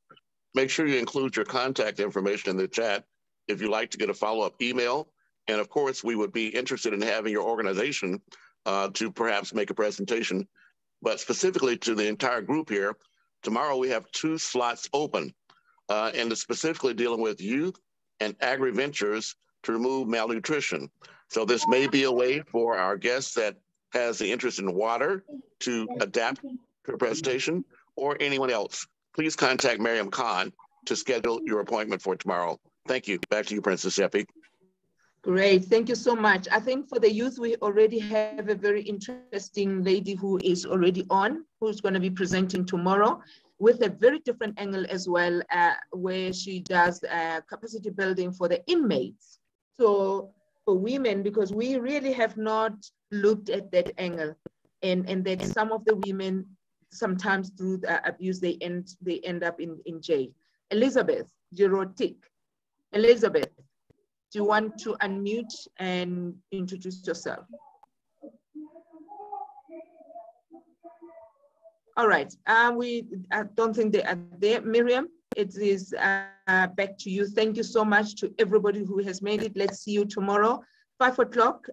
make sure you include your contact information in the chat if you'd like to get a follow-up email. And of course, we would be interested in having your organization to perhaps make a presentation, but specifically to the entire group here. Tomorrow we have 2 slots open, and it's specifically dealing with youth and agri-ventures to remove malnutrition. So this may be a way for our guests that has the interest in water to adapt to a presentation, or anyone else. Please contact Mariam Khan to schedule your appointment for tomorrow. Thank you. Back to you, Princess Seppi. Great, thank you so much. I think for the youth, we already have a very interesting lady who is already on, who's going to be presenting tomorrow with a very different angle as well, where she does capacity building for the inmates. So for women, because we really have not looked at that angle, and that some of the women, sometimes through the abuse, they end up in jail. Elizabeth Girotic. Elizabeth, do you want to unmute and introduce yourself? All right, I don't think they are there. Miriam, it is back to you. Thank you so much to everybody who has made it. Let's see you tomorrow, 5 o'clock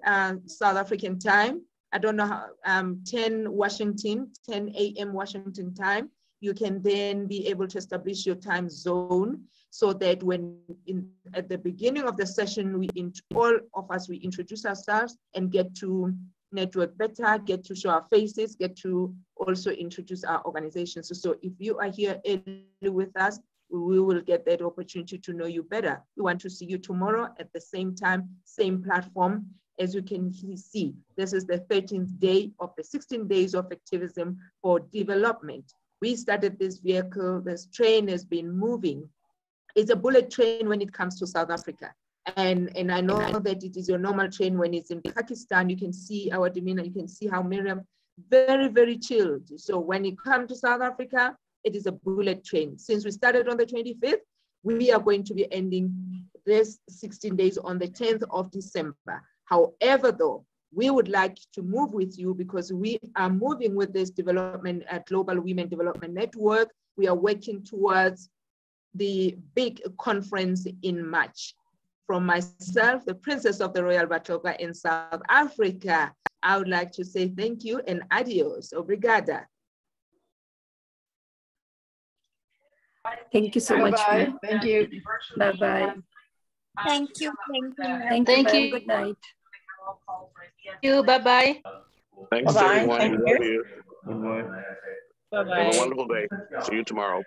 South African time. I don't know how, 10 a.m. Washington time. You can then be able to establish your time zone, so that when at the beginning of the session, all of us, we introduce ourselves and get to network better, get to show our faces, get to also introduce our organizations. So if you are here early with us, we will get that opportunity to know you better. We want to see you tomorrow at the same time, same platform. As you can see, this is the 13th day of the 16 days of activism for development. We started this vehicle, this train has been moving. It's a bullet train when it comes to South Africa. And I know that it is your normal train when it's in Pakistan. You can see our demeanor, you can see how Miriam, very, very chilled. So when it comes to South Africa, it is a bullet train. Since we started on the 25th, we are going to be ending this 16 days on the 10th of December. However, though, we would like to move with you because we are moving with this development at Global Women Development Network. We are working towards the big conference in March. From myself, the Princess of the Royal Batoka in South Africa, I would like to say thank you and adios. Obrigada. Thank you so much. Thank you. Bye-bye. Thank you. Thank you. Good night. Thank you. Bye-bye. Thanks, Bye-bye. everyone. Thank We love you. you. Bye-bye. Have a wonderful day. See you tomorrow.